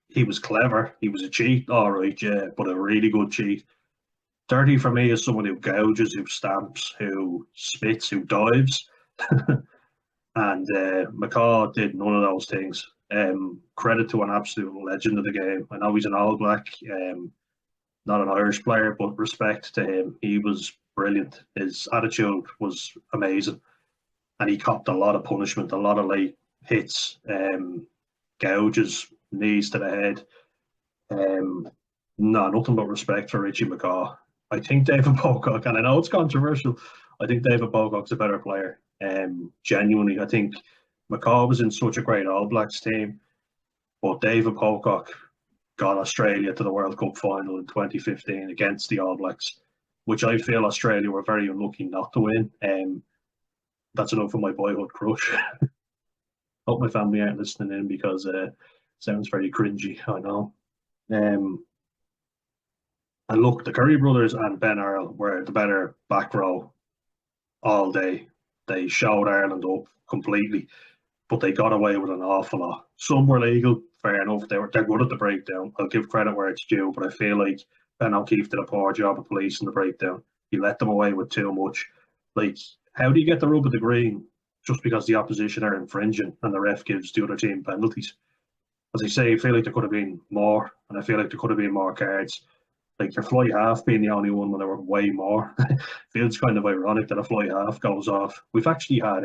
S1: he was clever. He was a cheat, all right, yeah, but a really good cheat. Dirty for me is someone who gouges, who stamps, who spits, who dives. And McCaw did none of those things. Credit to an absolute legend of the game. I know he's an All Black, not an Irish player, but respect to him. He was brilliant. His attitude was amazing, and he copped a lot of punishment, a lot of late hits, gouges, knees to the head. No, nothing but respect for Richie McCaw. I think David Pocock, and I know it's controversial, I think David Pocock's a better player. Genuinely, I think McCaw was in such a great All Blacks team. But David Pocock got Australia to the World Cup final in 2015 against the All Blacks, which I feel Australia were very unlucky not to win. That's enough of my boyhood crush. Hope my family aren't listening in because it sounds very cringy, I know. Um, and look, the Curry brothers and Ben Earl were the better back row all day. They showed Ireland up completely, but they got away with an awful lot. Some were legal, fair enough. They're good at the breakdown. I'll give credit where it's due, but I feel like Ben O'Keefe did a poor job of policing the breakdown. He let them away with too much. Like, how do you get the rub of the green just because the opposition are infringing and the ref gives the other team penalties? As I say, I feel like there could have been more, and I feel like there could have been more cards. Like your fly half being the only one when there were way more. Feels kind of ironic that a fly half goes off. We've actually had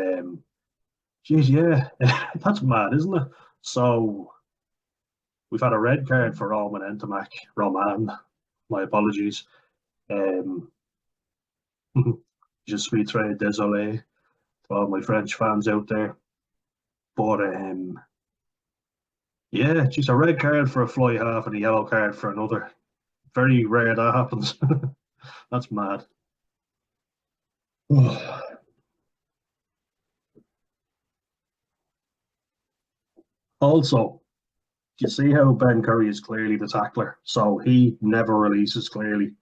S1: geez, yeah, that's mad, isn't it? So we've had a red card for Roman Entamac. Roman, my apologies. Um, je suis très désolé to all my French fans out there. But yeah, just a red card for a fly half and a yellow card for another. Very rare that happens. That's mad. Also, you see how Ben Curry is clearly the tackler, so he never releases clearly.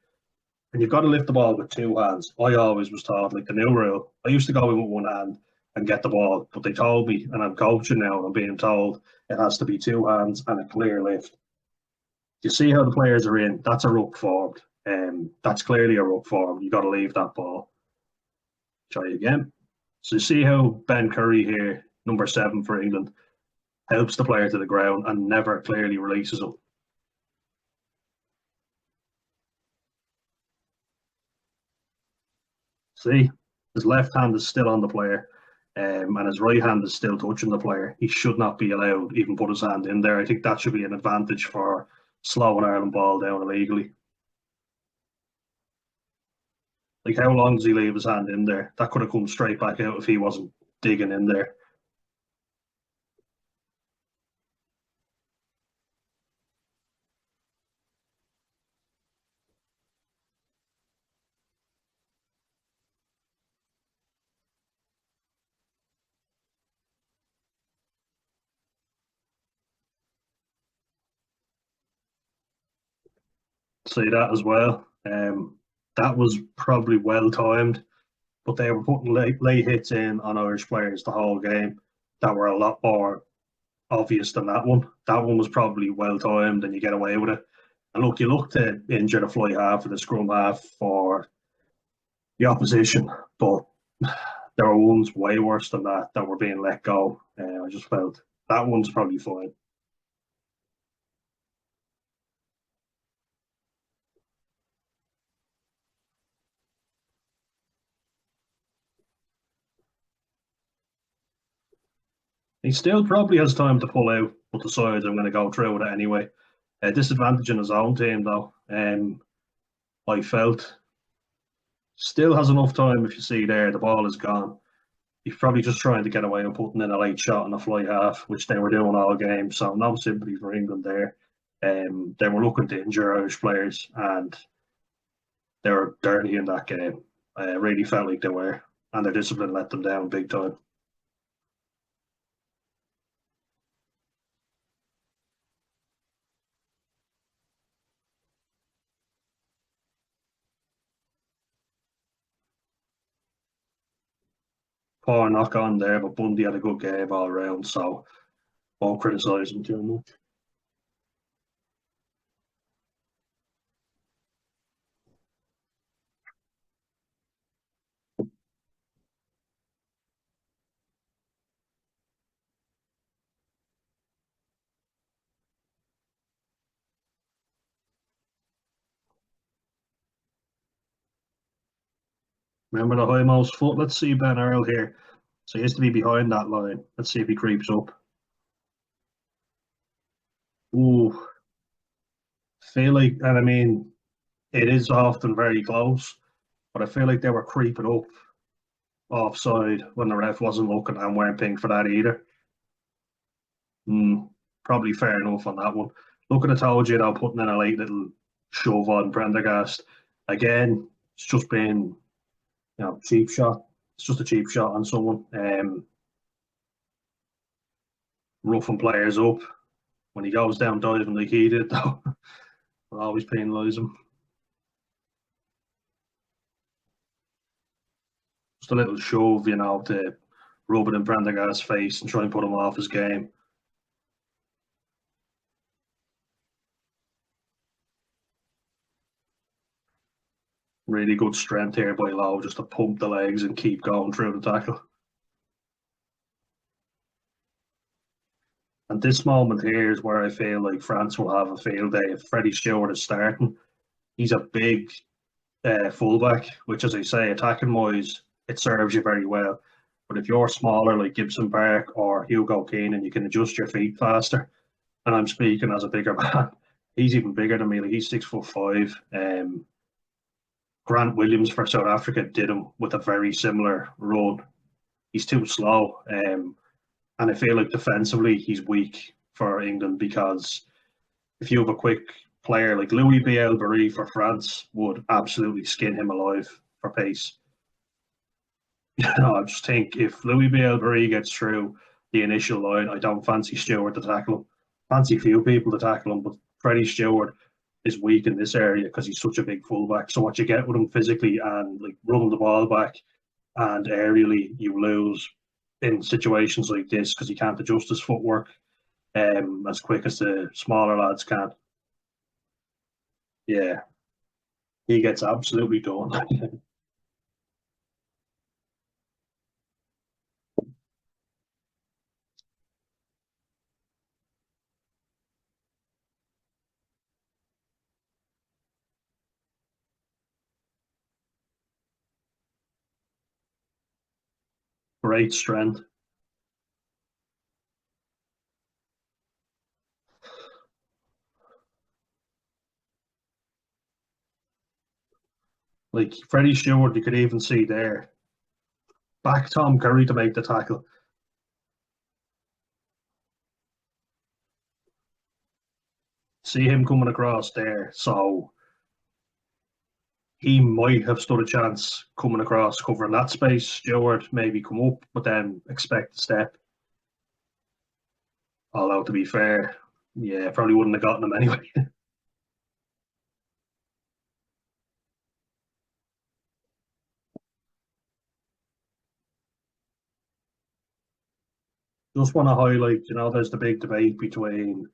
S1: And you've got to lift the ball with two hands. I always was taught, like the new rule, I used to go in with one hand and get the ball, but they told me, and I'm coaching now, and I'm being told it has to be two hands and a clear lift. You see how the players are in? That's a ruck forward. That's clearly a ruck forward. You got to leave that ball. Try again. So you see how Ben Curry here, number 7 for England, helps the player to the ground and never clearly releases him. See, his left hand is still on the player, and his right hand is still touching the player. He should not be allowed even put his hand in there. I think that should be an advantage for slowing Ireland ball down illegally. Like, how long does he leave his hand in there? That could have come straight back out if he wasn't digging in there. See that as well. That was probably well timed, but they were putting late hits in on Irish players the whole game that were a lot more obvious than that one. That one was probably well timed and you get away with it. And look, you look to injure the fly half or the scrum half for the opposition, but there were ones way worse than that that were being let go. I just felt that one's probably fine. He still probably has time to pull out, but decides I'm going to go through with it anyway. Disadvantage in his own team, though. I felt still has enough time if you see there, the ball is gone. He's probably just trying to get away and putting in a late shot on a fly half, which they were doing all game. So no sympathy for England there. They were looking to injure Irish players and they were dirty in that game. Really felt like they were, and their discipline let them down big time. Poor knock on there, but Bundy had a good game all round, so won't criticise him too much. Remember the high-most foot? Let's see Ben Earl here. So he has to be behind that line. Let's see if he creeps up. Ooh, feel like, and I mean, it is often very close, but I feel like they were creeping up offside when the ref wasn't looking and weren't pink for that either. Mm. probably fair enough on that one. Looking at told you, though, putting in a late little shove on Prendergast. Again, it's just been, cheap shot. It's just a cheap shot on someone. Roughing players up. When he goes down diving like he did, though, will always penalise him. Just a little shove, to rub it in Prendergast's face and try and put him off his game. Really good strength here by Lowe just to pump the legs and keep going through the tackle. And this moment here is where I feel like France will have a field day if Freddie Steward is starting. He's a big fullback, which, as I say, attacking wise, it serves you very well. But if you're smaller like Gibson Park or Hugo Keenan, you can adjust your feet faster. And I'm speaking as a bigger man. He's even bigger than me. Like, he's 6'5". Grant Williams for South Africa did him with a very similar run. He's too slow. And I feel like defensively he's weak for England, because if you have a quick player like Louis Biel-Barré for France would absolutely skin him alive for pace. I just think if Louis Biel-Barré gets through the initial line, I don't fancy Stewart to tackle him. Fancy a few people to tackle him, but Freddie Stewart is weak in this area because he's such a big fullback. So what you get with him physically and like running the ball back and aerially, you lose in situations like this because he can't adjust his footwork as quick as the smaller lads can. Yeah, he gets absolutely done. Great strength. Like Freddie Stewart, you could even see there. Back Tom Curry to make the tackle. See him coming across there. So he might have stood a chance coming across, covering that space. Stewart maybe come up, but then expect a step. Although, to be fair, yeah, probably wouldn't have gotten him anyway. Just want to highlight, there's the big debate between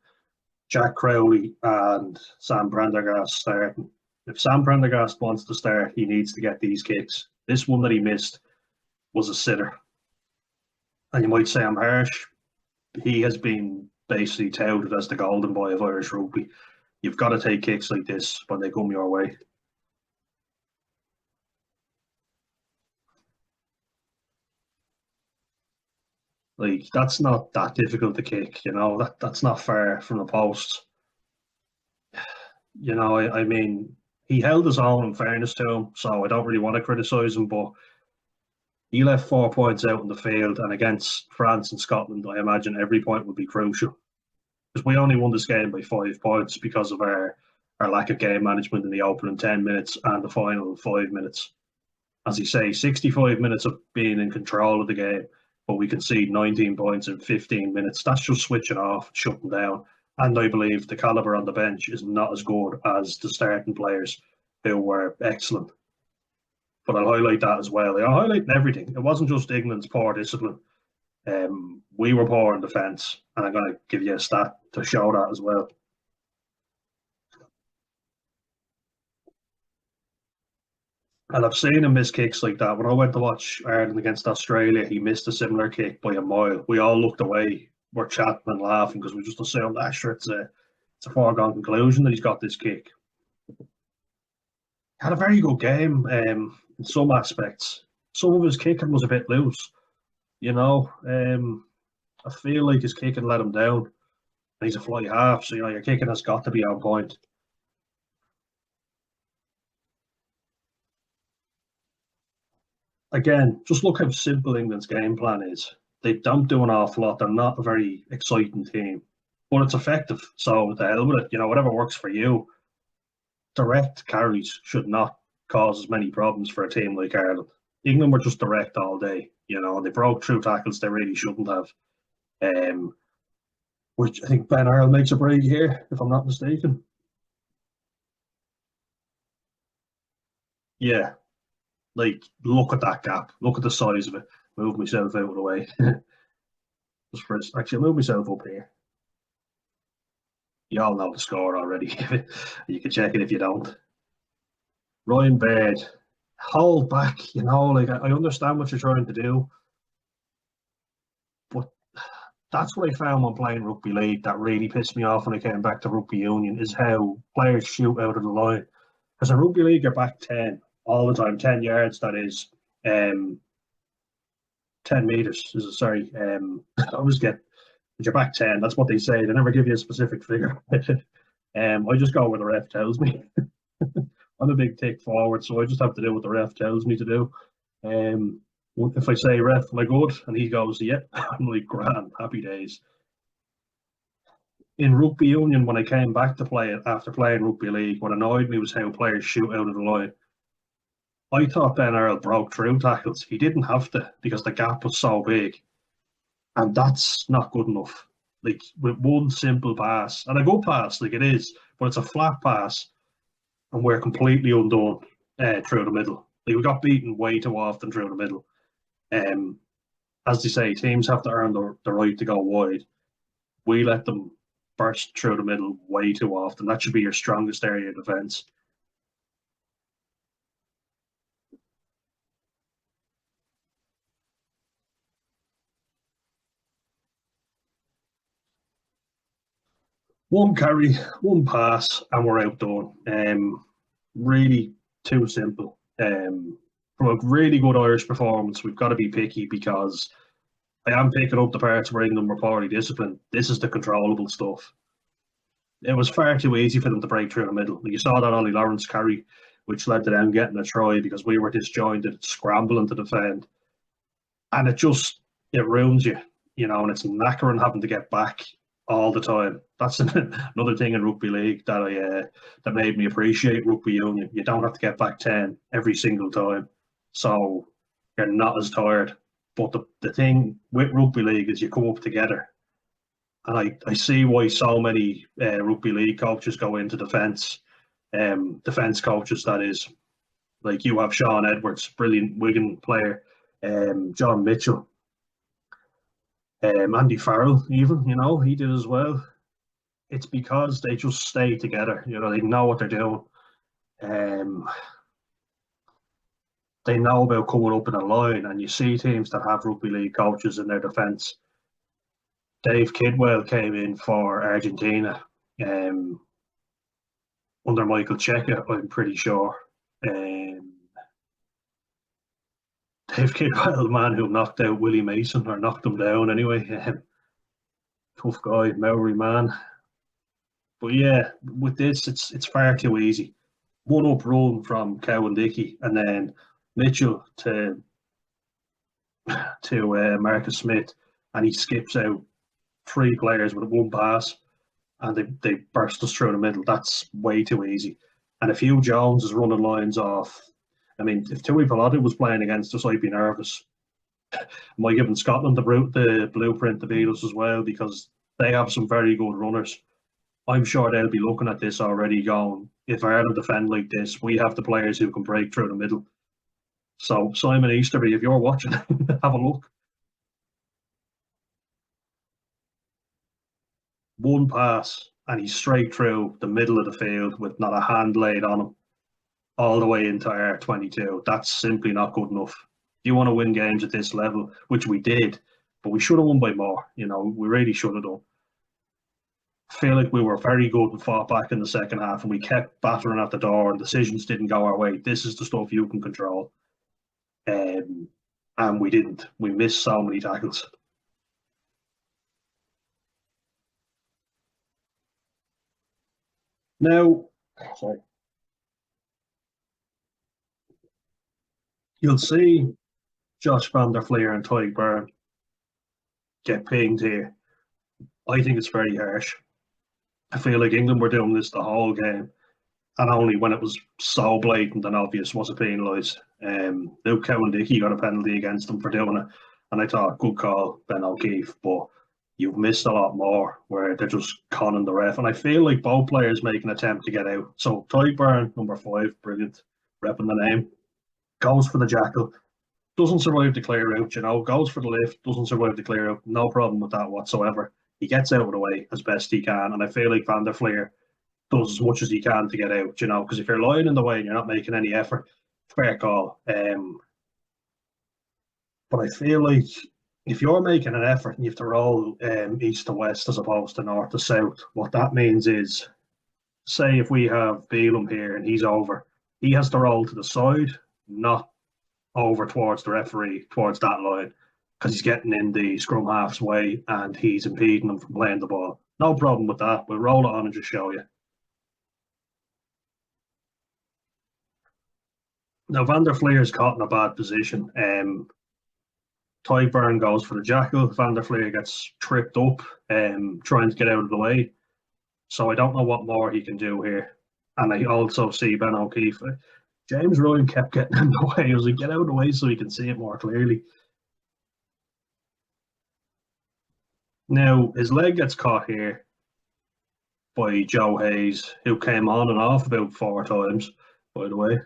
S1: Jack Crowley and Sam Prendergast starting. If Sam Prendergast wants to start, he needs to get these kicks. This one that he missed was a sitter. And you might say I'm harsh. He has been basically touted as the golden boy of Irish rugby. You've got to take kicks like this when they come your way. Like, that's not that difficult to kick, that's not far from the post. I mean, he held his own in fairness to him, so I don't really want to criticise him, but he left 4 points out in the field, and against France and Scotland, I imagine every point would be crucial. Because we only won this game by 5 points because of our lack of game management in the opening 10 minutes and the final 5 minutes. As you say, 65 minutes of being in control of the game, but we concede 19 points in 15 minutes. That's just switching off, shutting down. And I believe the calibre on the bench is not as good as the starting players who were excellent. But I'll highlight that as well. I'm highlighting everything. It wasn't just England's poor discipline. We were poor in defence, and I'm going to give you a stat to show that as well. And I've seen him miss kicks like that. When I went to watch Ireland against Australia, he missed a similar kick by a mile. We all looked away. We're chatting and laughing because we just assumed, sure, it's a foregone conclusion that he's got this kick. Had a very good game in some aspects. Some of his kicking was a bit loose. I feel like his kicking let him down. And he's a fly half, so your kicking has got to be on point. Again, just look how simple England's game plan is. They don't do an awful lot. They're not a very exciting team. but it's effective. So the hell with it, whatever works for you. Direct carries should not cause as many problems for a team like Ireland. England were just direct all day, and they broke through tackles they really shouldn't have. Um, which I think Ben Earl makes a break here, if I'm not mistaken. Yeah, like look at that gap. Look at the size of it. Move myself out of the way. Just for actually move myself up here. You all know the score already. You can check it if you don't. Ryan Baird, hold back. Like I understand what you're trying to do, but that's what I found when playing rugby league that really pissed me off when I came back to rugby union is how players shoot out of the line. Because in rugby league, you're back 10 all the time, 10 yards, that is. Um, 10 meters. Sorry. I always get, but you're back 10. That's what they say. They never give you a specific figure. I just go where the ref tells me. I'm a big tick forward, so I just have to do what the ref tells me to do. Um, if I say, ref, am I good? And he goes, yeah, I'm like, grand, happy days. In rugby union, when I came back to play it after playing rugby league, what annoyed me was how players shoot out of the line. I thought Ben Earl broke through tackles. He didn't have to because the gap was so big. And that's not good enough. Like with one simple pass, and a good pass, like it is, but it's a flat pass, and we're completely undone through the middle. Like we got beaten way too often through the middle. Um, as they say, teams have to earn the right to go wide. We let them burst through the middle way too often. That should be your strongest area of defence. One carry, one pass, and we're outdone. Really too simple. From a really good Irish performance, we've got to be picky because I am picking up the parts where England were poorly disciplined. This is the controllable stuff. It was far too easy for them to break through the middle. You saw that Ollie Lawrence carry, which led to them getting a try because we were disjointed, scrambling to defend, and it ruins you, and it's knackering having to get back all the time. That's another thing in rugby league that that made me appreciate rugby union. You don't have to get back 10 every single time, so you're not as tired. But the thing with rugby league is you come up together, and I see why so many rugby league coaches go into defence coaches. That is, like you have Sean Edwards, brilliant Wigan player, John Mitchell, Andy Farrell, even he did as well. It's because they just stay together. They know what they're doing. Um, they know about coming up in a line, and you see teams that have rugby league coaches in their defence. Dave Kidwell came in for Argentina under Michael Cheika, I'm pretty sure. Dave Kidwell, the man who knocked out Willie Mason, or knocked him down anyway. Tough guy, Maori man. But yeah, with this, it's far too easy. One up run from Cowan-Dickie, and then Mitchell to Marcus Smith, and he skips out three players with one pass, and they burst us through the middle. That's way too easy. And if Hugh Jones is running lines off, I mean, if Tui Pilota was playing against us, I'd be nervous. Am I giving Scotland the blueprint to beat us as well? Because they have some very good runners. I'm sure they'll be looking at this already going, if Ireland defend like this, we have the players who can break through the middle. So, Simon Easterby, if you're watching, have a look. One pass, and he's straight through the middle of the field with not a hand laid on him, all the way into our 22. That's simply not good enough. If you want to win games at this level, which we did, but we should have won by more. We really should have done. I feel like we were very good and fought back in the second half, and we kept battering at the door, and decisions didn't go our way. This is the stuff you can control. And we didn't. We missed so many tackles. Now, sorry, you'll see Josh Van der Fleer and Tyke Byrne get pinged here. I think it's very harsh. I feel like England were doing this the whole game, and only when it was so blatant and obvious was it penalised. Luke Cowan-Dickie got a penalty against him for doing it, and I thought, good call, Ben O'Keefe, but you've missed a lot more where they're just conning the ref. And I feel like both players make an attempt to get out. So Tadhg, number 5, brilliant, repping the name, goes for the jackal, doesn't survive the clear out, goes for the lift, doesn't survive the clear out, no problem with that whatsoever. He gets out of the way as best he can, and I feel like Van der Fleer does as much as he can to get out, because if you're lying in the way and you're not making any effort, fair call. But I feel like if you're making an effort and you have to roll east to west as opposed to north to south, what that means is, say if we have Beelum here and he's over, he has to roll to the side, not over towards the referee, towards that line, because he's getting in the scrum half's way and he's impeding him from playing the ball. No problem with that. We'll roll it on and just show you. Now, Van der Fleer's caught in a bad position. Tadhg goes for the jackal. Van der Fleer gets tripped up, trying to get out of the way. So I don't know what more he can do here. And I also see Ben O'Keefe. James Ryan kept getting in the way. He was like, get out of the way so he can see it more clearly. Now, his leg gets caught here by Joe Hayes, who came on and off about 4 times, by the way.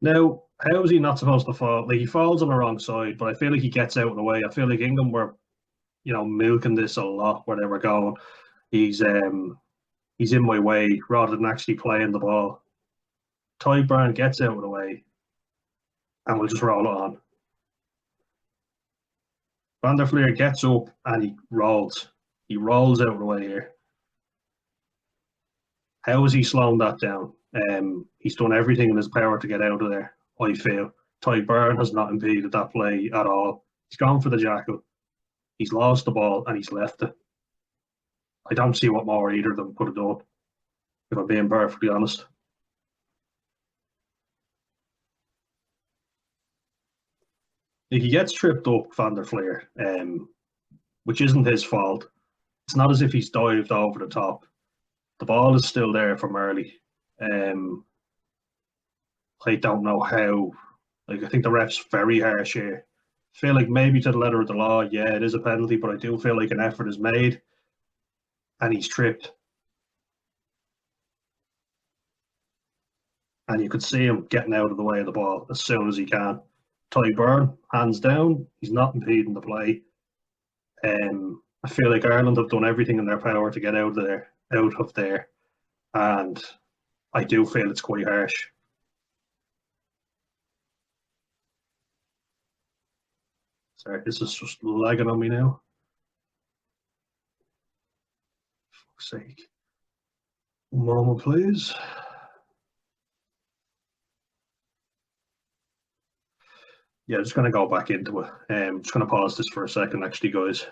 S1: Now, how is he not supposed to fall? Like, he falls on the wrong side, but I feel like he gets out of the way. I feel like England were, milking this a lot where they were going. He's in my way rather than actually playing the ball. Tadhg gets out of the way, and we'll just roll it on. Van der Fleer gets up and he rolls. He rolls out of the way here. How is he slowing that down? He's done everything in his power to get out of there, I feel. Tadhg has not impeded that play at all. He's gone for the jackal. He's lost the ball and he's left it. I don't see what more either of them could have done, if I'm being perfectly honest. He gets tripped up, Van der Fleer, which isn't his fault. It's not as if he's dived over the top. The ball is still there from early. I don't know how. I think the ref's very harsh here. I feel like maybe to the letter of the law, yeah, it is a penalty, but I do feel like an effort is made and he's tripped. And you could see him getting out of the way of the ball as soon as he can. Tadhg, hands down, he's not impeding the play. I feel like Ireland have done everything in their power to get out of there, and I do feel it's quite harsh. Sorry, this is just lagging on me now. For fuck's sake. One moment, please. Yeah, just going to go back into it. I'm just going to pause this for a second, actually, guys.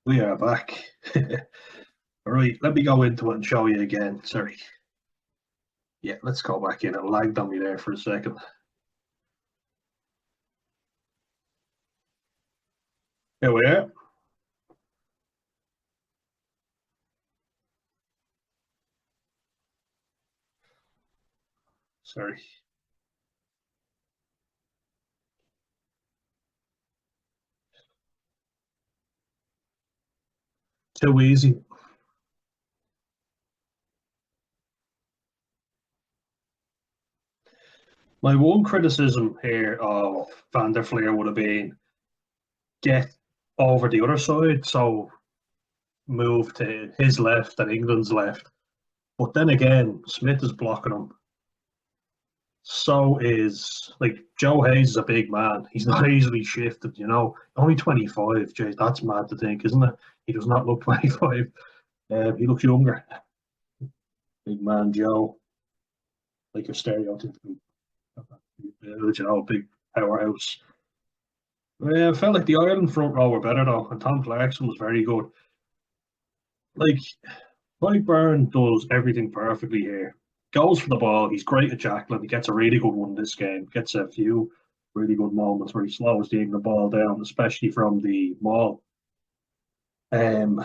S1: We are back. All right, let me go into it and show you again. Sorry. Yeah, let's go back in. It lagged on me there for a second. Here we are. Sorry. Too easy. My one criticism here of Van der Fleer would have been get over the other side, so move to his left and England's left. But then again, Smith is blocking him. So is, like, Joe Hayes is a big man. He's not easily shifted, Only 25, Jay, that's mad to think, isn't it? He does not look 25. He looks younger. Big man Joe. Like your stereotypical, big powerhouse. I felt like the Ireland front row were better though, and Tom Clarkson was very good. Like, Mike Byrne does everything perfectly here. Goes for the ball. He's great at Jacqueline. He gets a really good one this game. Gets a few. really good moments where he slows the ball down, especially from the maul. Um,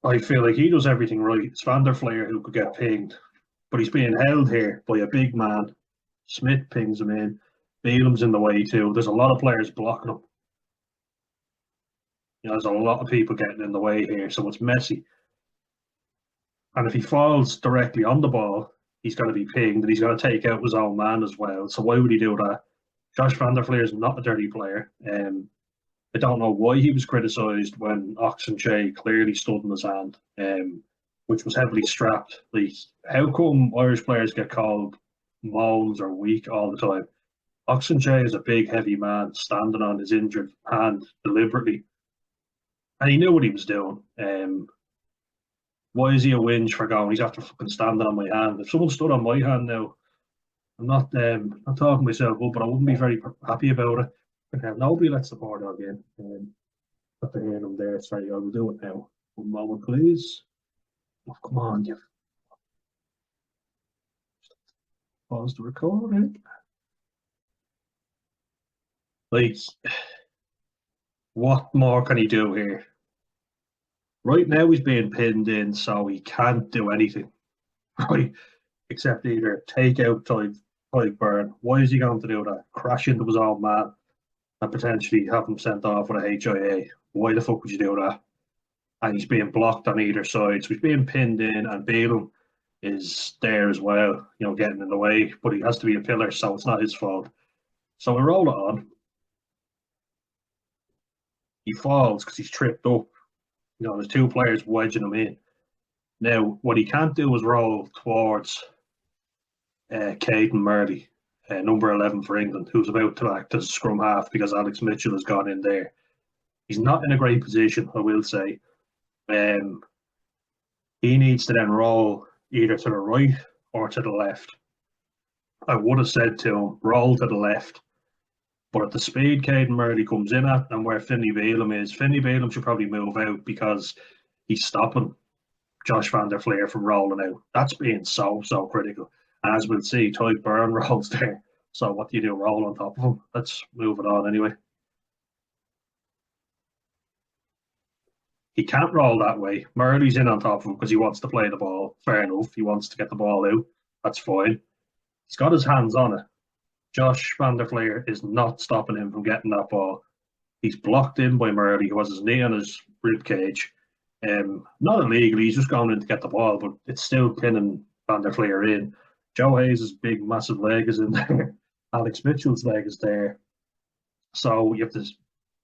S1: I feel like he does everything right. It's Van der Fleer who could get pinged, but he's being held here by a big man. Smith pings him in. Beelham's in the way too. There's a lot of players blocking him. There's a lot of people getting in the way here, so it's messy. And if he falls directly on the ball, he's going to be pinged and he's going to take out his own man as well. So why would he do that? Josh Van der Fleer is not a dirty player. I don't know why he was criticised when Oxenche clearly stood in his hand, which was heavily strapped. Like, how come Irish players get called moans or weak all the time? Oxenche is a big, heavy man standing on his injured hand deliberately, and he knew what he was doing. Why is he a whinge for going? He's after fucking standing on my hand. If someone stood on my hand now, I'm not talking myself up, but I wouldn't be very happy about it. Nobody lets the poor dog in. After hearing him there, sorry, I will do it now. One moment, please. Oh, come on, you. Pause the recording. Like, what more can he do here? Right now, he's being pinned in, so he can't do anything, right? Except either take out Tyke Byrne. Why is he going to do that? Crash into his own man and potentially have him sent off with a HIA. Why the fuck would you do that? And he's being blocked on either side. So he's being pinned in, and Beelham is there as well, getting in the way. But he has to be a pillar, so it's not his fault. So we roll it on. He falls because he's tripped up. There's two players wedging him in. Now, what he can't do is roll towards Caden Murley, number 11 for England, who's about to act as scrum half because Alex Mitchell has gone in there. He's not in a great position, I will say. He needs to then roll either to the right or to the left. I would have said to him, roll to the left. But at the speed Caden Murley comes in at and where Finlay Beelham is, Finlay Beelham should probably move out because he's stopping Josh Van der Fleer from rolling out. That's being so critical. And as we'll see, Tyke Byrne rolls there. So what do you do? Roll on top of him? Let's move it on anyway. He can't roll that way. Murley's in on top of him because he wants to play the ball. Fair enough. He wants to get the ball out. That's fine. He's got his hands on it. Josh Van der Fleer is not stopping him from getting that ball. He's blocked in by Murley, who has his knee on his rib cage. Not illegally, he's just going in to get the ball, but it's still pinning Van der Fleer in. Joe Hayes' big, massive leg is in there. Alex Mitchell's leg is there. So you have to,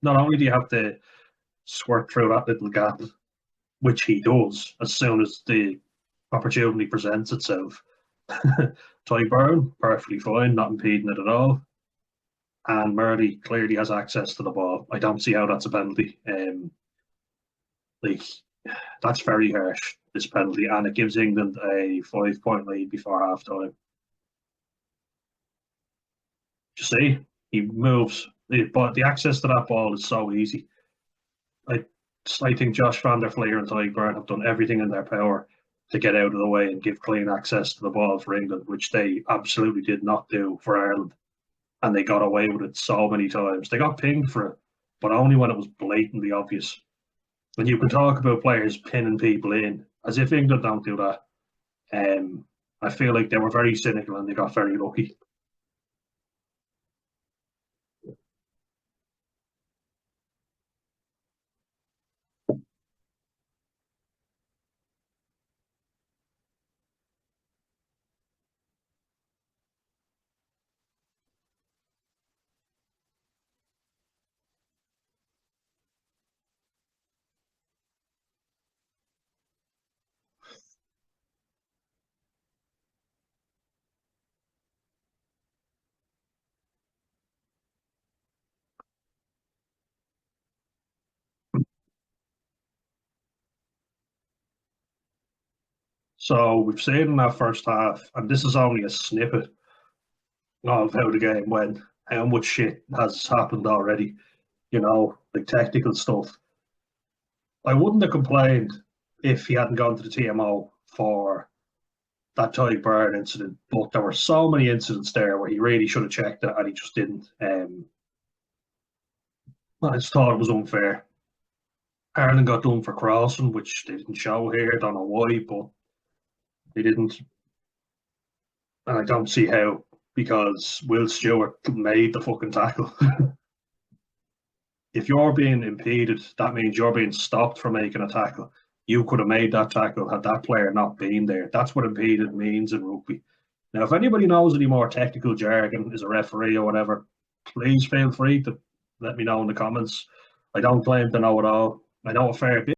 S1: not only do you have to squirt through that little gap, which he does as soon as the opportunity presents itself. Tyke Byrne, perfectly fine, not impeding it at all. And Murley clearly has access to the ball. I don't see how that's a penalty. That's very harsh, this penalty, and it gives England a 5-point lead before half time. You see, he moves, but the access to that ball is so easy. I think Josh Van der Fleer and Tyke Byrne have done everything in their power to get out of the way and give clean access to the ball for England, which they absolutely did not do for Ireland. And they got away with it so many times. They got pinged for it, but only when it was blatantly obvious. When you can talk about players pinning people in, as if England don't do that. I feel like they were very cynical and they got very lucky. So we've seen in that first half, and this is only a snippet of how the game went, how much shit has happened already, like technical stuff. I wouldn't have complained if he hadn't gone to the TMO for that Tyke Byrne incident, but there were so many incidents there where he really should have checked it and he just didn't. I just thought it was unfair. Ireland got done for crossing, which they didn't show here. Don't know why, but they didn't. And I don't see how, because Will Stewart made the fucking tackle. If you're being impeded, that means you're being stopped from making a tackle. You could have made that tackle had that player not been there. That's what impeded means in rugby. Now, if anybody knows any more technical jargon, is a referee or whatever, please feel free to let me know in the comments. I don't claim to know it all. I know a fair bit.